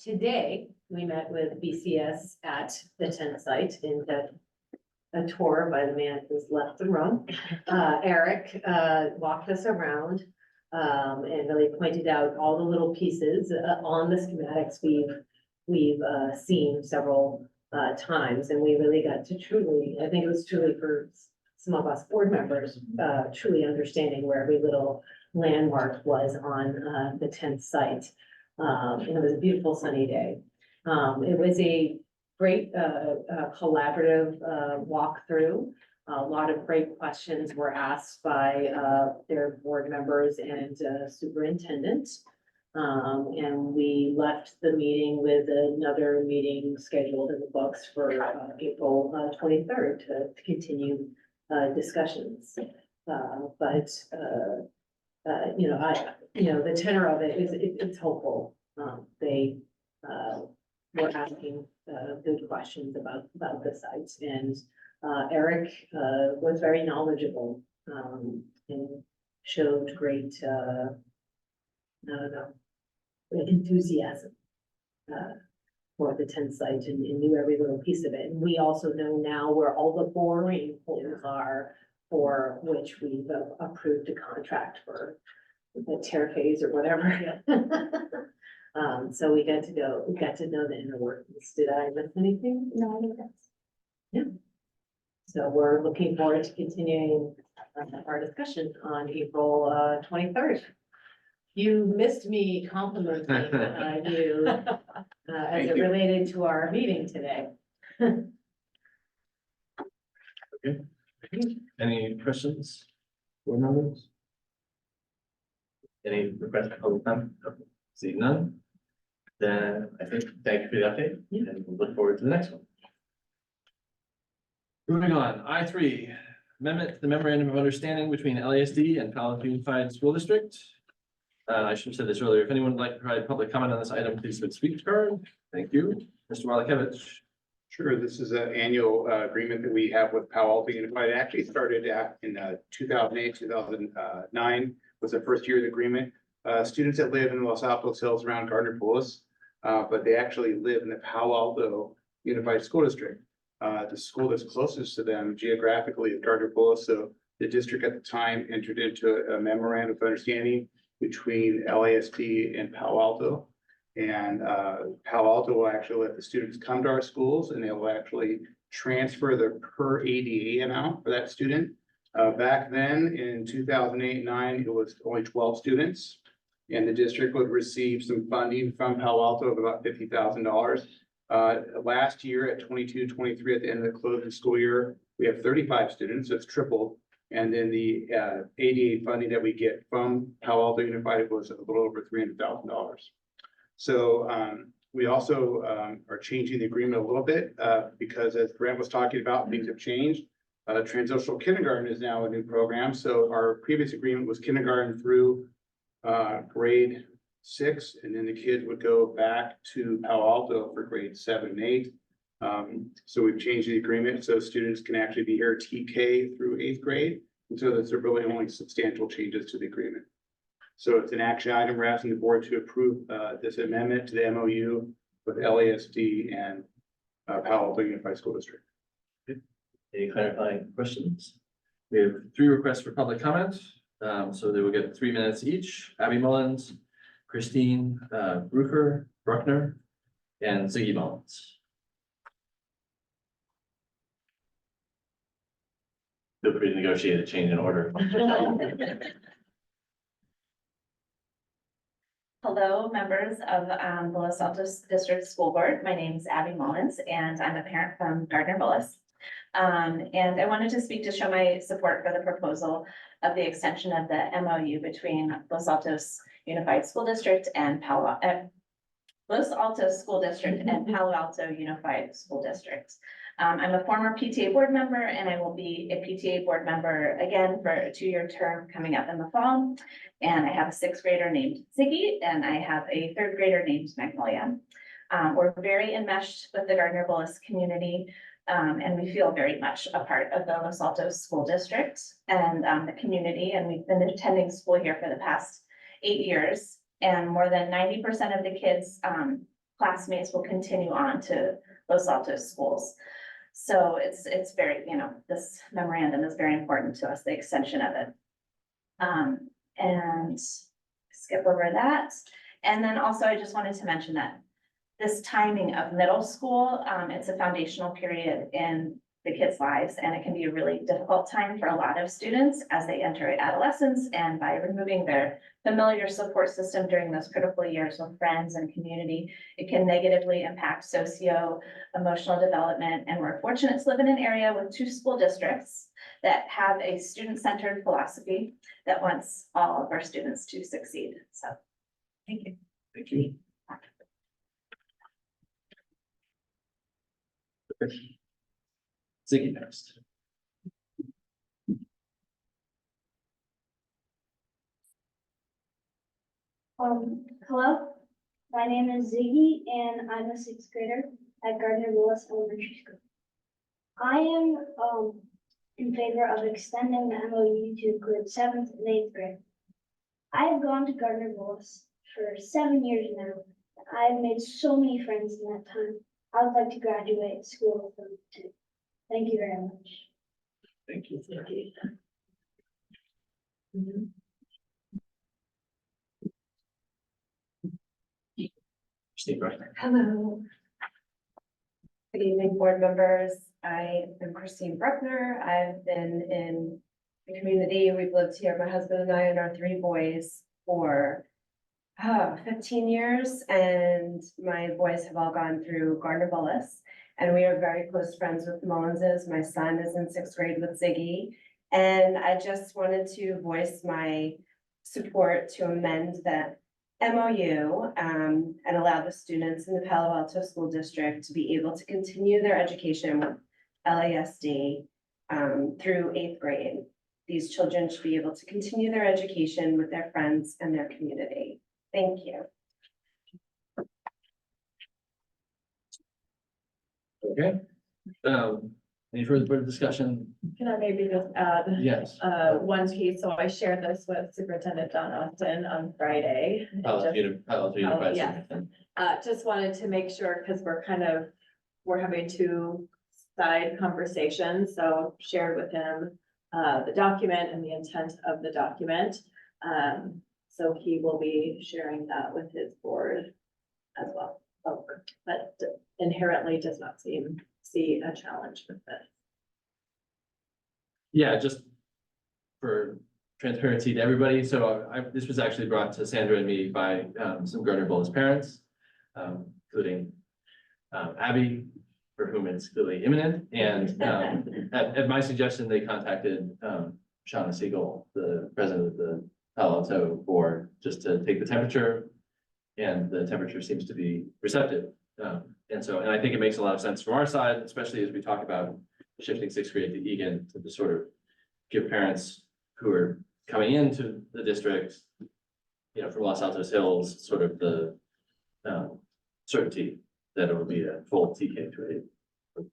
Today, we met with BCS at the tent site and got a tour by the man who's left the room. Eric walked us around and really pointed out all the little pieces on the schematics we've seen several times, and we really got to truly, I think it was truly for some of us board members, truly understanding where every little landmark was on the tent site. And it was a beautiful sunny day. It was a great collaborative walkthrough. A lot of great questions were asked by their board members and superintendent. And we left the meeting with another meeting scheduled in the books for April 23rd to continue discussions. But the tenor of it is, it's hopeful. They were asking good questions about the sites, and Eric was very knowledgeable and showed great enthusiasm for the tent site and knew every little piece of it. And we also know now where all the boring holes are for which we've approved a contract for the tear phase or whatever. So we got to know the inner workings. Did I miss anything? No, I think that's. Yeah. So we're looking forward to continuing our discussion on April 23rd. You missed me complimenting you as it related to our meeting today. Okay. Any questions? Board members? Any requests for public comment? Seeing none? Then I think, thank you for the update, and we'll look forward to the next one. Moving on, I3, amendment to the memorandum of understanding between LASD and Palo Alto Unified School District. I should have said this earlier. If anyone would like to provide public comment on this item, please submit speech card. Thank you. Mr. Walakevich. Sure, this is an annual agreement that we have with Palo Alto Unified. It actually started in 2008, 2009 was the first year of the agreement. Students that live in Los Altos Hills around Gardner-Bullis, but they actually live in the Palo Alto Unified School District. The school that's closest to them geographically is Gardner-Bullis, so the district at the time entered into a memorandum of understanding between LASD and Palo Alto. And Palo Alto will actually let the students come to our schools and they will actually transfer the per ADA amount for that student. Back then in 2008-9, it was only 12 students. And the district would receive some funding from Palo Alto of about $50,000. Last year at 22-23, at the end of the closing school year, we have 35 students, so it's tripled. And then the ADA funding that we get from Palo Alto Unified was a little over $300,000. So we also are changing the agreement a little bit because as Brent was talking about, things have changed. Transitional kindergarten is now a new program. So our previous agreement was kindergarten through grade 6, and then the kids would go back to Palo Alto for grade 7 and 8. So we've changed the agreement so students can actually be here TK through 8th grade. And so there's really only substantial changes to the agreement. So it's an action item. We're asking the board to approve this amendment to the MOU with LASD and Palo Alto Unified School District. Any clarifying questions? We have 3 requests for public comment. So they will get 3 minutes each. Abby Mullins, Christine Bruckner, and Ziggy Mullins. Feel free to negotiate a change in order. Hello, members of the Los Altos District School Board. My name is Abby Mullins, and I'm a parent from Gardner-Bullis. And I wanted to speak to show my support for the proposal of the extension of the MOU between Los Altos Unified School District and Los Altos School District and Palo Alto Unified School District. I'm a former PTA board member, and I will be a PTA board member again for a 2-year term coming up in the fall. And I have a 6th grader named Ziggy, and I have a 3rd grader named Magnolia. We're very enmeshed with the Gardner-Bullis community, and we feel very much a part of the Los Altos School District and the community. And we've been attending school here for the past 8 years, and more than 90% of the kids' classmates will continue on to Los Altos schools. So it's very, this memorandum is very important to us, the extension of it. And skip over that. And then also I just wanted to mention that this timing of middle school, it's a foundational period in the kids' lives, and it can be a really difficult time for a lot of students as they enter adolescence, and by removing their familiar support system during those critical years with friends and community, it can negatively impact socio-emotional development. And we're fortunate to live in an area with 2 school districts that have a student-centered philosophy that wants all of our students to succeed. So, thank you. Thank you. Ziggy next. Hello, my name is Ziggy and I'm a 6th grader at Gardner-Bullis Elementary School. I am in favor of extending the MOU to grade 7th and 8th grade. I have gone to Gardner-Bullis for 7 years now. I have made so many friends in that time. I would like to graduate school with them too. Thank you very much. Thank you. Christine Bruckner. Hello. Good evening, board members. I am Christine Bruckner. I've been in the community. We've lived here, my husband and I and our 3 boys for 15 years, and my boys have all gone through Gardner-Bullis, and we are very close friends with the Mullinses. My son is in 6th grade with Ziggy, and I just wanted to voice my support to amend that MOU and allow the students in the Palo Alto School District to be able to continue their education with LASD through 8th grade. These children should be able to continue their education with their friends and their community. Thank you. Okay. Any further board discussion? Can I maybe just add? Yes. One piece, so I shared this with Superintendent Don Austin on Friday. Yes. Just wanted to make sure, because we're having two side conversations, so shared with him the document and the intent of the document. So he will be sharing that with his board as well. But inherently does not see a challenge with this. Yeah, just for transparency to everybody. So this was actually brought to Sandra and me by some Gardner Bowles parents, including Abby, for whom it's clearly imminent. And at my suggestion, they contacted Shauna Siegel, the president of the Palo Alto board, just to take the temperature. And the temperature seems to be receptive. And I think it makes a lot of sense from our side, especially as we talk about shifting 6th grade to Egan, to sort of give parents who are coming into the district, from Los Altos Hills, sort of the certainty that it will be a full TK to 8.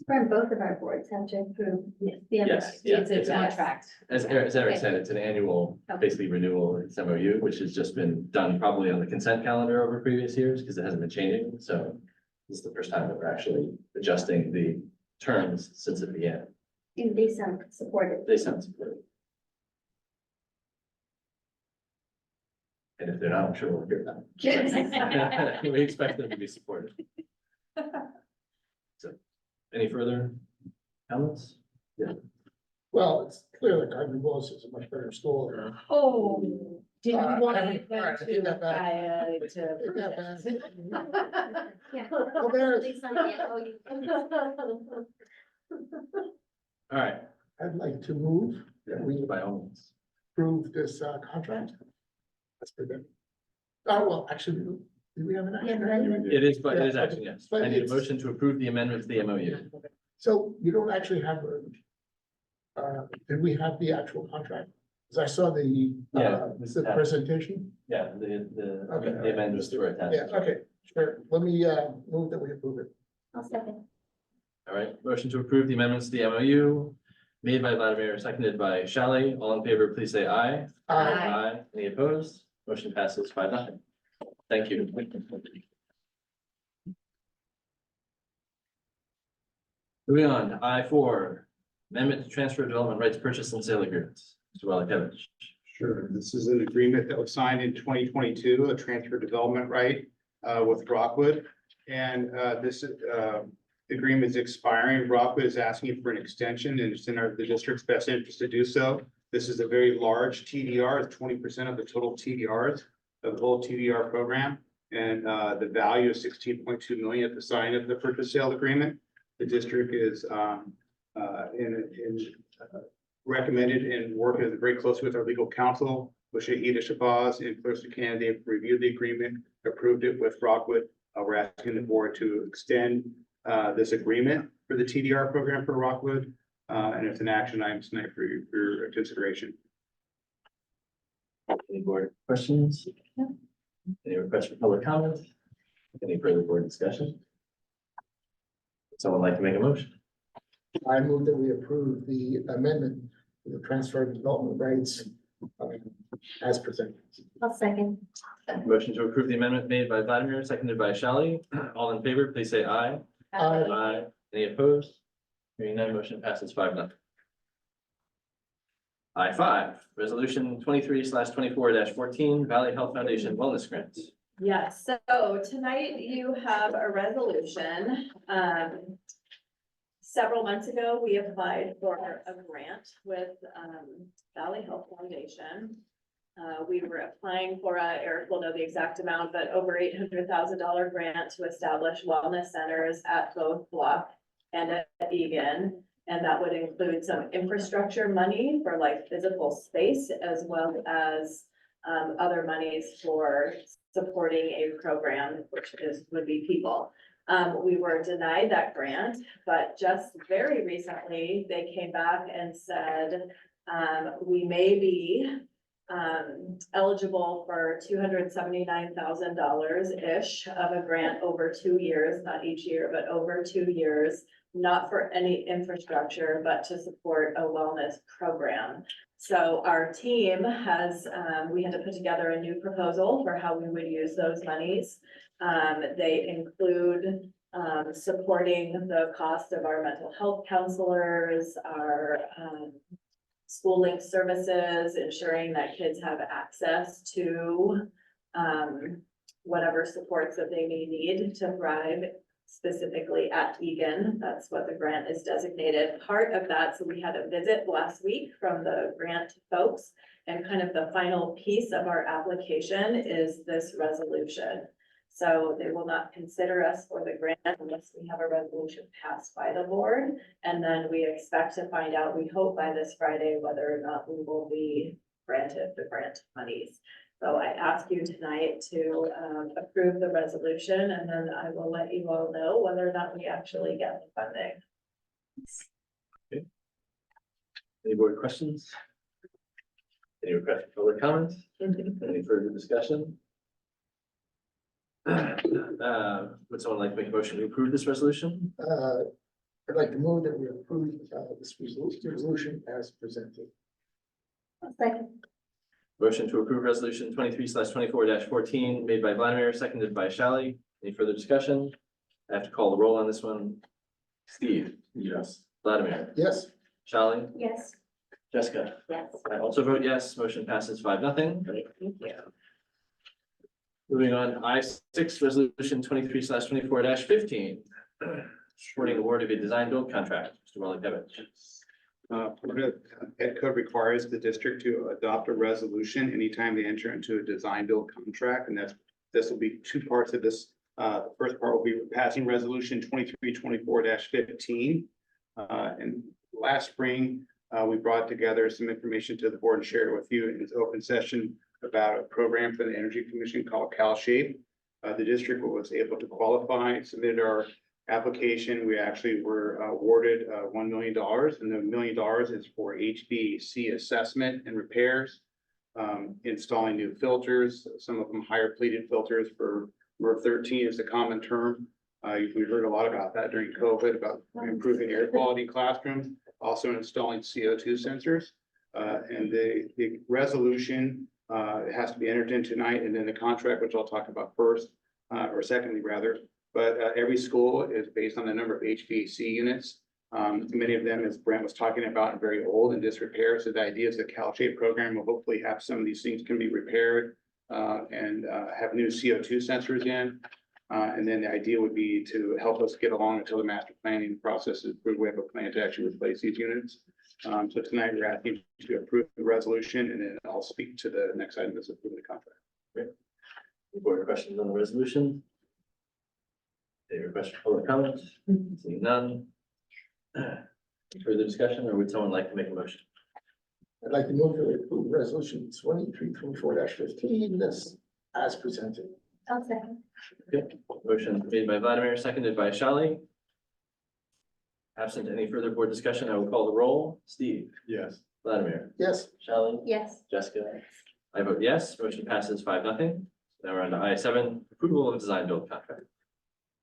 From both of our boards have to approve. Yes, yeah, It's a contract. As Eric said, it's an annual, basically renewal, it's MOU, which has just been done probably on the consent calendar over previous years, because it hasn't been changing, so this is the first time that we're actually adjusting the terms since it began. And they sound supportive. They sound supportive. And if they're not, I'm sure we'll hear that. We expect them to be supportive. So, any further comments? Yeah. Well, it's clear that Gardner Bowles is a much better school. Oh, did you want Alright, them I take that back. to? Take that back. Yeah. Well, there's- At least on the MOU. All right, I'd like to move that we by all means. approve this contract. That's pretty good. Oh, well, actually, do we have an action? item? It is, but it is Yeah, action, yes. but I need a it's- motion to approve the amendment to the MOU. So you don't actually have did we have the actual contract? Because I saw the Yeah, this the is- presentation. Yeah, Okay. the amendments were attached. Yeah, okay, sure. Let me move that we approve it. I'll second. All right, motion to approve the amendments to the MOU, made by Vladimir, seconded by Shelley. All in favor, please say aye. Aye. Any opposed? Motion passes 5-0. Thank you. Moving on, I4, amendment to transfer development rights purchase and sale agreements. Mr. Welakevich. Sure, this is an agreement that was signed in 2022, a transfer development right with Rockwood. And this agreement is expiring. Rockwood is asking for an extension, and it's in the district's best interest to do so. This is a very large TDR, it's 20% of the total TDRs of the whole TDR program. And the value is 16.2 million at the sign of the purchase sale agreement. The district is recommended and working very closely with our legal counsel, with Shahida Shabazz and Clarissa Kennedy, have reviewed the agreement, approved it with Rockwood. We're asking the board to extend this agreement for the TDR program for Rockwood. And it's an action item tonight for your consideration. Any board questions? Any requests for public comment? Any further board discussion? Would someone like to make a motion? I move that we approve the amendment to the transfer of development rights as presented. I'll second. Motion to approve the amendment made by Vladimir, seconded by Shelley. All in favor, please say aye. Aye. Any opposed? Hearing none, motion passes 5-0. I5, resolution 23/24-14, Valley Health Foundation Wellness Grants. Yes, so tonight you have a resolution. Several months ago, we applied for a grant with Valley Health Foundation. We were applying for Eric will know the exact amount, but over $800,000 grant to establish wellness centers at both Bluff and at Egan. And that would include some infrastructure money for like physical space, as well as other monies for supporting a program, which would be people. We were denied that grant, but just very recently, they came back and said, we may be eligible for $279,000-ish of a grant over 2 years, not each year, but over 2 years, not for any infrastructure, but to support a wellness program. So our team has, we had to put together a new proposal for how we would use those monies. They include supporting the cost of our mental health counselors, our school link services, ensuring that kids have access to whatever supports that they may need to thrive, specifically at Egan. That's what the grant is designated. Part of that, so we had a visit last week from the grant folks, and kind of the final piece of our application is this resolution. So they will not consider us for the grant unless we have a resolution passed by the board. And then we expect to find out, we hope by this Friday, whether or not we will be granted the grant monies. So I ask you tonight to approve the resolution, and then I will let you all know whether or not we actually get the funding. Any board questions? Any requests for public comments? Any further discussion? Would someone like to make a motion to approve this resolution? I'd like to move that we approve this resolution as presented. Second. Motion to approve resolution 23/24-14 made by Vladimir, seconded by Shally. Any further discussion? I have to call the roll on this one. Steve? Yes. Vladimir? Yes. Shally? Yes. Jessica? Yes. I also vote yes. Motion passes 5-0. Great, thank you. Moving on, I6, resolution 23/24-15. Supporting award of a design build contract. Mr. Wellington. Ed code requires the district to adopt a resolution anytime they enter into a design build contract, and this will be two parts of this. The first part will be passing resolution 23/24-15. And last spring, we brought together some information to the board and shared it with you in its open session about a program for the Energy Commission called CalShape. The district was able to qualify, submitted our application. We actually were awarded $1 million, and the $1 million is for HVAC assessment and repairs, installing new filters, some of them higher pleated filters for MERV 13 is the common term. We heard a lot about that during COVID, about improving air quality in classrooms, also installing CO2 sensors. And the resolution has to be entered in tonight, and then the contract, which I'll talk about first, or secondly rather. But every school is based on the number of HVAC units. Many of them, as Brent was talking about, are very old and disrepair. So the idea is the CalShape program will hopefully have some of these things can be repaired and have new CO2 sensors in. And then the idea would be to help us get along until the master planning process is approved. We have a plan to actually replace these units. So tonight we're asking to approve the resolution, and then I'll speak to the next item that's approving the contract. Great. Board questions on the resolution? Any requests for public comment? Seeing none. Further discussion, or would someone like to make a motion? I'd like to move that we approve resolution 23/24-15 this as presented. I'll second. Okay, motion made by Vladimir, seconded by Shally. Absent any further board discussion, I will call the roll. Steve? Yes. Vladimir? Yes. Shally? Yes. Jessica? I vote yes. Motion passes 5-0. Now we're on to I7, approval of design build contract.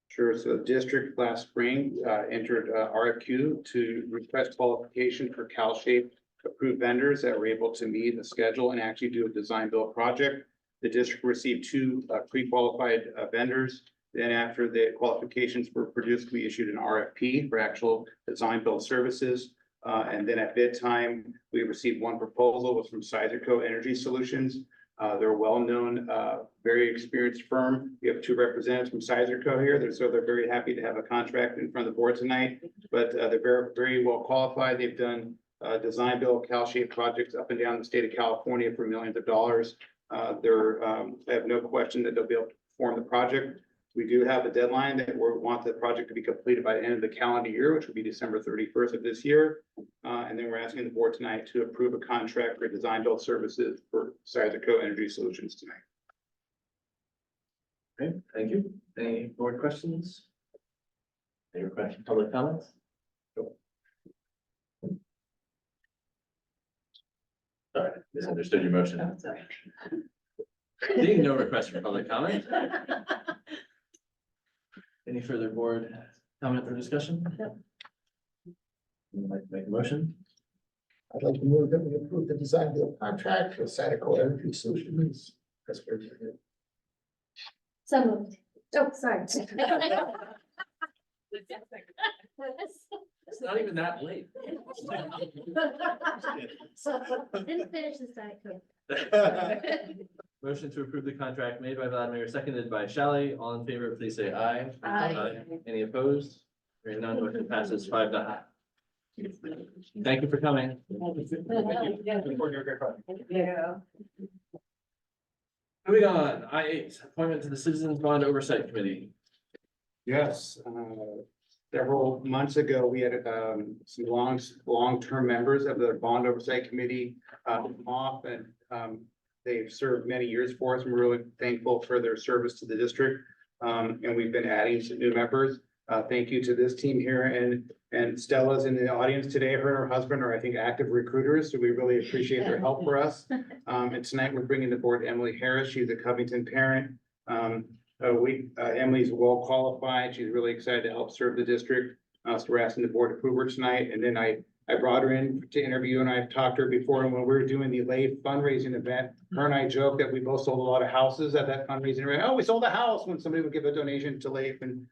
Sure. So the district last spring entered RFQ to request qualification for CalShape approved vendors that were able to meet the schedule and actually do a design build project. The district received two pre-qualified vendors. Then after the qualifications were produced, we issued an RFP for actual design build services. And then at bid time, we received one proposal. It was from Sizerco Energy Solutions. They're a well-known, very experienced firm. We have two representatives from Sizerco here. So they're very happy to have a contract in front of the board tonight. But they're very, very well qualified. They've done design build CalShape projects up and down the state of California for millions of dollars. I have no question that they'll be able to perform the project. We do have a deadline that we want the project to be completed by the end of the calendar year, which will be December 31st of this year. And then we're asking the board tonight to approve a contract for design build services for Sizerco Energy Solutions tonight. Okay, thank you. Any board questions? Any requests for public comments? Sorry, misunderstood your motion. Seeing no request for public comment. Any further board comment or discussion? Would like to make a motion? I'd like to move that we approve the design build contract for Satico Energy Solutions. That's where it's at. So moved. Oh, sorry. It's not even that late. Didn't finish the cycle. Motion to approve the contract made by Vladimir, seconded by Shelley. All in favor, please say aye. Aye. Any opposed? Hearing none, motion passes 5-0. Thank you for coming. Yeah. Moving on, I8, appointment to the Citizens Bond Oversight Committee. Yes, several months ago, we had some long-term members of the Bond Oversight Committee come off, and they've served many years for us. We're really thankful for their service to the district. And we've been adding some new members. Thank you to this team here, and Stella's in the audience today. Her and her husband are, I think, active recruiters, so we really appreciate their help for us. And tonight we're bringing to board Emily Harris. She's a Covington parent. Emily's well qualified. She's really excited to help serve the district. So we're asking the board to approve her tonight. And then I brought her in to interview, and I've talked to her before. And when we were doing the LASD fundraising event, her and I joked that we both sold a lot of houses at that fundraising event. Oh, we sold a house when somebody would give a donation to LASD. And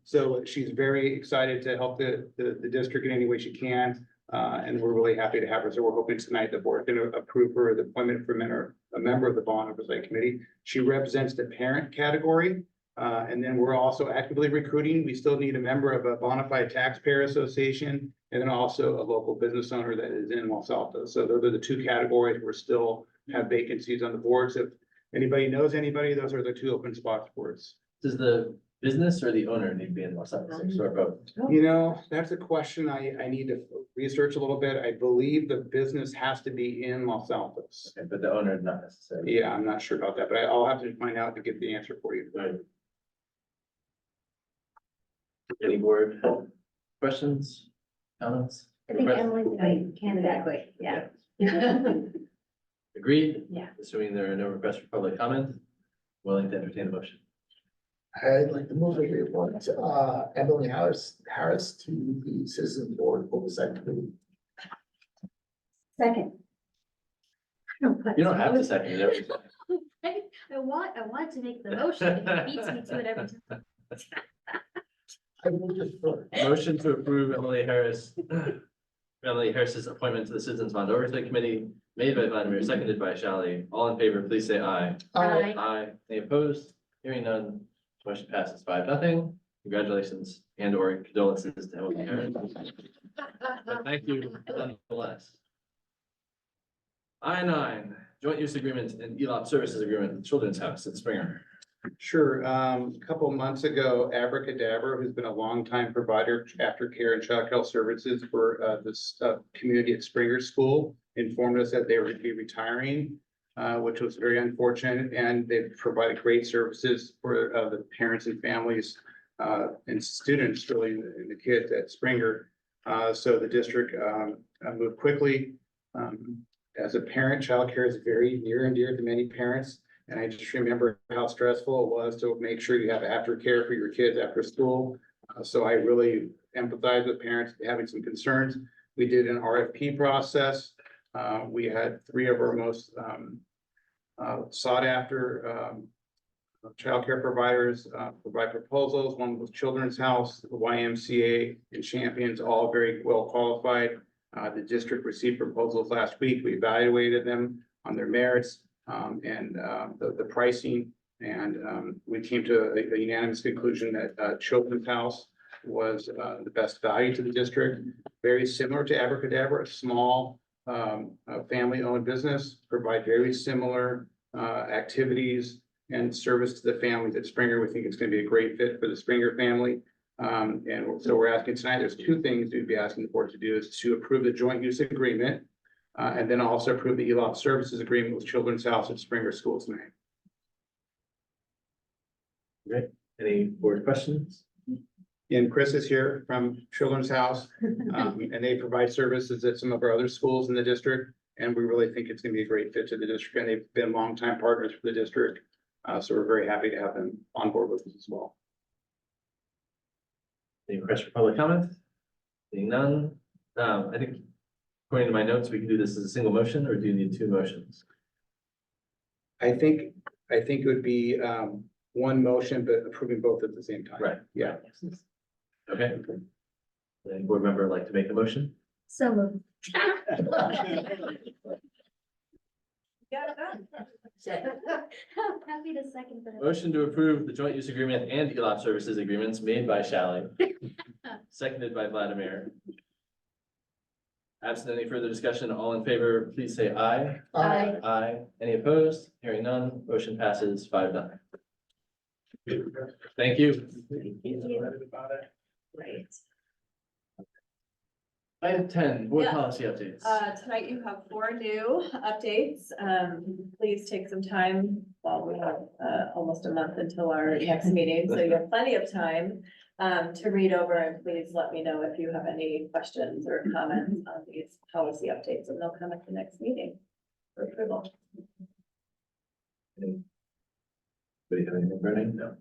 so she's very excited to help the district in any way she can. And we're really happy to have her. So we're hoping tonight the board can approve her the appointment for a member of the Bond Oversight Committee. She represents the parent category. And then we're also actively recruiting. We still need a member of a bona fide taxpayer association, and then also a local business owner that is in Los Altos. So those are the two categories. We're still have vacancies on the boards. If anybody knows anybody, those are the two open spots for us. Does the business or the owner need to be in Los Altos or both? You know, that's a question I need to research a little bit. I believe the business has to be in Los Altos. Okay, but the owner not necessarily. Yeah, I'm not sure about that, but I'll have to find out to get the answer for you. Right. Any board questions, comments? I think requests? Emily's a great candidate. Yeah. Agreed? Yeah. Assuming there are no requests for public comment, willing to entertain a motion. I'd like to move that we appoint Emily Harris to the Citizen Board Oversight Committee. Second. You don't have to second it every time. I want to make the motion, it beats me to it every time. I will defer. Motion to approve Emily Harris's appointment to the Citizens Bond Oversight Committee, made by Vladimir, seconded by Shelley. All in favor, please say aye. Aye. Aye. Any opposed? Hearing none, motion passes 5-0. Congratulations and or condolences to Emily Harris. But thank you nonetheless. I9, joint use agreement and ELOP services agreement with Children's House at Springer. Sure. A couple of months ago, Abracadabra, who's been a longtime provider of aftercare and child health services for this community at Springer School, informed us that they would be retiring, which was very unfortunate. And they've provided great services for the parents and families and students, really, and the kids at Springer. So the district moved quickly. As a parent, childcare is very near and dear to many parents. And I just remember how stressful it was to make sure you have aftercare for your kids after school. So I really empathize with parents having some concerns. We did an RFP process. We had 3 of our most sought after childcare providers provide proposals. One was Children's House, the YMCA, and Champions, all very well qualified. The district received proposals last week. We evaluated them on their merits. And the pricing, and we came to a unanimous conclusion that Children's House was the best value to the district. Very similar to Abracadabra, a small family-owned business, provide very similar activities and service to the families at Springer. We think it's going to be a great fit for the Springer family. And so we're asking tonight, there's 2 things we'd be asking the board to do, is to approve the joint use agreement. And then also approve the ELOP services agreement with Children's House at Springer School tonight. Great. Any board questions? And Chris is here from Children's House, and they provide services at some of our other schools in the district. And we really think it's gonna be a great fit to the district, and they've been longtime partners for the district. So we're very happy to have them on board with us as well. Any requests for public comment? Seeing none, I think according to my notes, we can do this as a single motion, or do you need two motions? I think it would be one motion, but approving both at the same time. Right. Yeah. Okay. Any board member like to make a motion? So moved. Happy to second that. Motion to approve the joint use agreement and ELOP services agreements made by Shally, seconded by Vladimir. Absent any further discussion, all in favor, please say aye. Aye. Aye. Any opposed? Hearing none, motion passes 5-0. Thank you. Right. Item 10, board Yeah. policy updates. Tonight you have 4 new updates. Please take some time while we have, almost a month until our next meeting, so you have plenty of time to read over, and please let me know if you have any questions or comments on these policy updates, and they'll come at the next meeting for approval. Anybody have anything burning? No.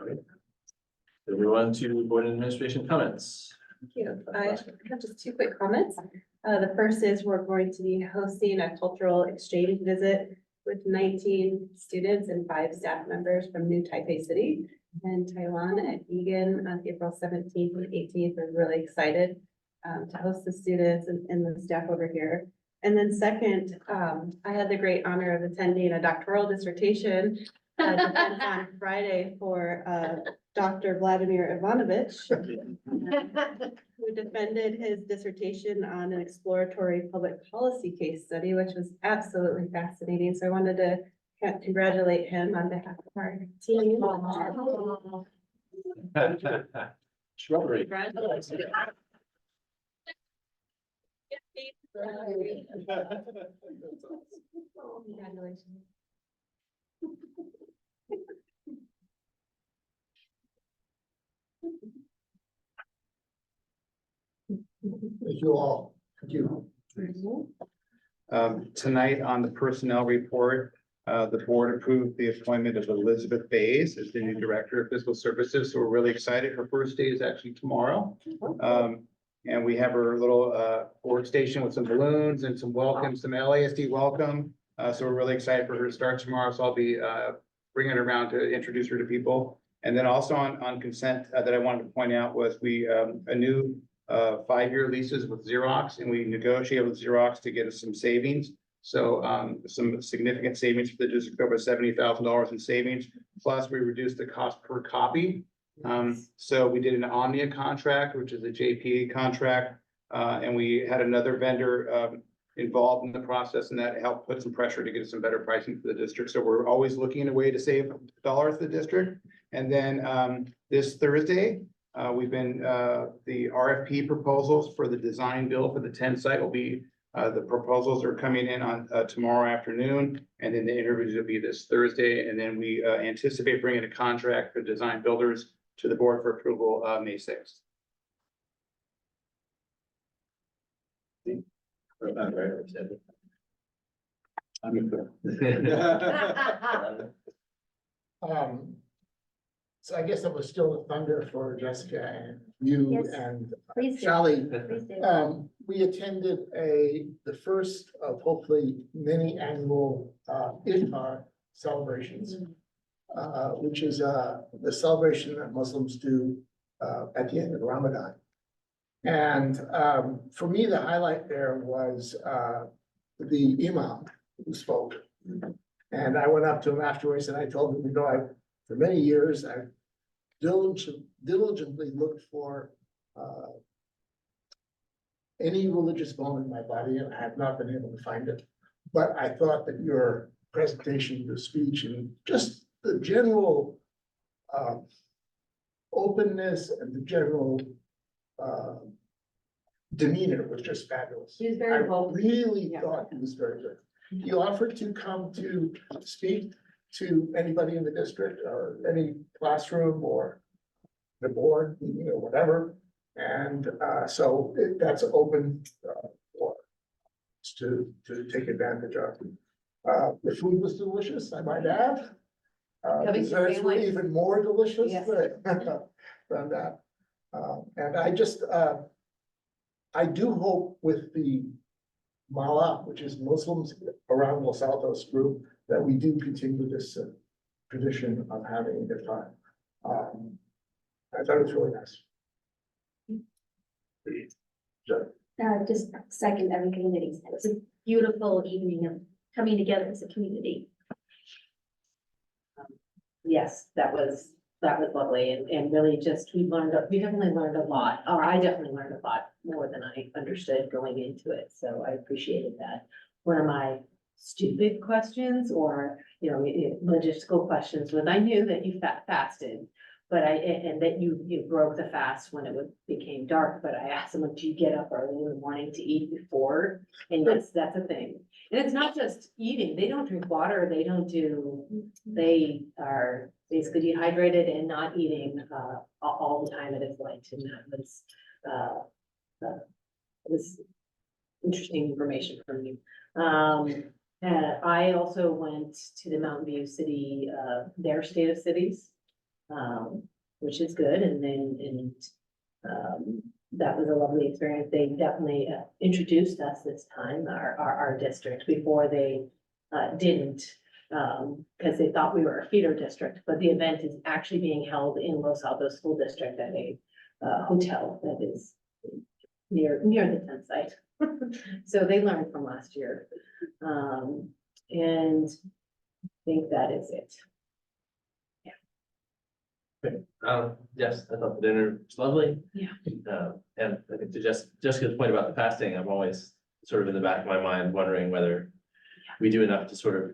Okay. So we on to board and administration comments. Thank you. I have just 2 quick comments. The first is we're going to be hosting a cultural exchange visit with 19 students and 5 staff members from New Taipei City and Taiwan at Egan on April 17th and 18th. We're really excited to host the students and the staff over here. And then second, I had the great honor of attending a doctoral dissertation defense on Friday for Dr. Vladimir Ivanovich, who defended his dissertation on an exploratory public policy case study, which was absolutely fascinating. So I wanted to congratulate him on behalf of our team. Shrubbery. Congratulations. Congratulations. Thank you all. Thank you. Tonight on the personnel report, the board approved the appointment of Elizabeth Bays as the new director of fiscal services. So we're really excited. Her first day is actually tomorrow. And we have her little workstation with some balloons and some welcome, some LASD welcome. So we're really excited for her to start tomorrow. So I'll be bringing her around to introduce her to people. And then also on consent that I wanted to point out was a new 5-year leases with Xerox, and we negotiated with Xerox to get us some savings. So some significant savings for the district, over $70,000 in savings. Plus, we reduced the cost per copy. So we did an Omnia contract, which is a JPA contract, and we had another vendor involved in the process, and that helped put some pressure to get some better pricing for the district. So we're always looking at a way to save dollars for the district. And then this Thursday, the RFP proposals for the design build for the 10 site will be, the proposals are coming in on tomorrow afternoon, and then the interviews will be this Thursday. And then we anticipate bringing a contract for design builders to the board for approval May 6th. So I guess I was still thunder for Jessica and you Yes, and Please do. Shally. Please do. We attended the first of hopefully many annual iftar celebrations, which is the celebration that Muslims do at the end of Ramadan. And for me, the highlight there was the imam who spoke. And I went up to him afterwards and I told him, for many years, I've diligently looked for any religious bone in my body, and I have not been able to find it. But I thought that your presentation, your speech, and just the general openness and the general demeanor was just fabulous. He was very I vocal. really Yeah. thought he was very good. He offered to come to speak to anybody in the district or any classroom or the board meeting or whatever. And so that's open for us to take advantage of. The food was delicious, I might add. Coming to Desserts were families. even more delicious Yes. than that. And I do hope with the Mala, which is Muslims around Los Altos group, that we do continue this tradition of having a good time. I thought it was really nice. So, Just second everything that he said. It's a beautiful evening of coming together as a community. Yes, that was lovely and really just, we definitely learned a lot, or I definitely learned a lot more than I understood going into it, so I appreciated that. One of my stupid questions or, logistical questions was, I knew that you fasted, but and that you broke the fast when it became dark, but I asked someone, do you get up early in the morning to eat before? And yes, that's a thing. And it's not just eating, they don't drink water, they are basically dehydrated and not eating, all the time it is light, and that was interesting information from you. I also went to the Mountain View City, their state of cities, which is good, that was a lovely experience. They definitely introduced us this time, our district, before they didn't, because they thought we were a feeder district, but the event is actually being held in Los Altos School District at a hotel that is near the tent site. So they learned from last year. And I think that is it. Yes, I thought the dinner was lovely. Yeah. And I think to Jessica's point about the fasting, I'm always sort of in the back of my mind wondering whether we do enough to sort of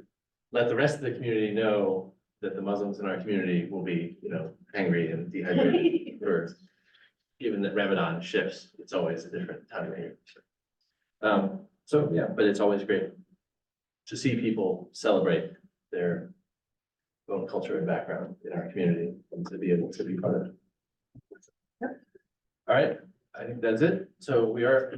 let the rest of the community know that the Muslims in our community will be, hangry and dehydrated for, given that Ramadan shifts, it's always a different time of year. So, yeah, but it's always great to see people celebrate their own culture and background in our community and to be able to be part of it. All right, I think that's it. So we are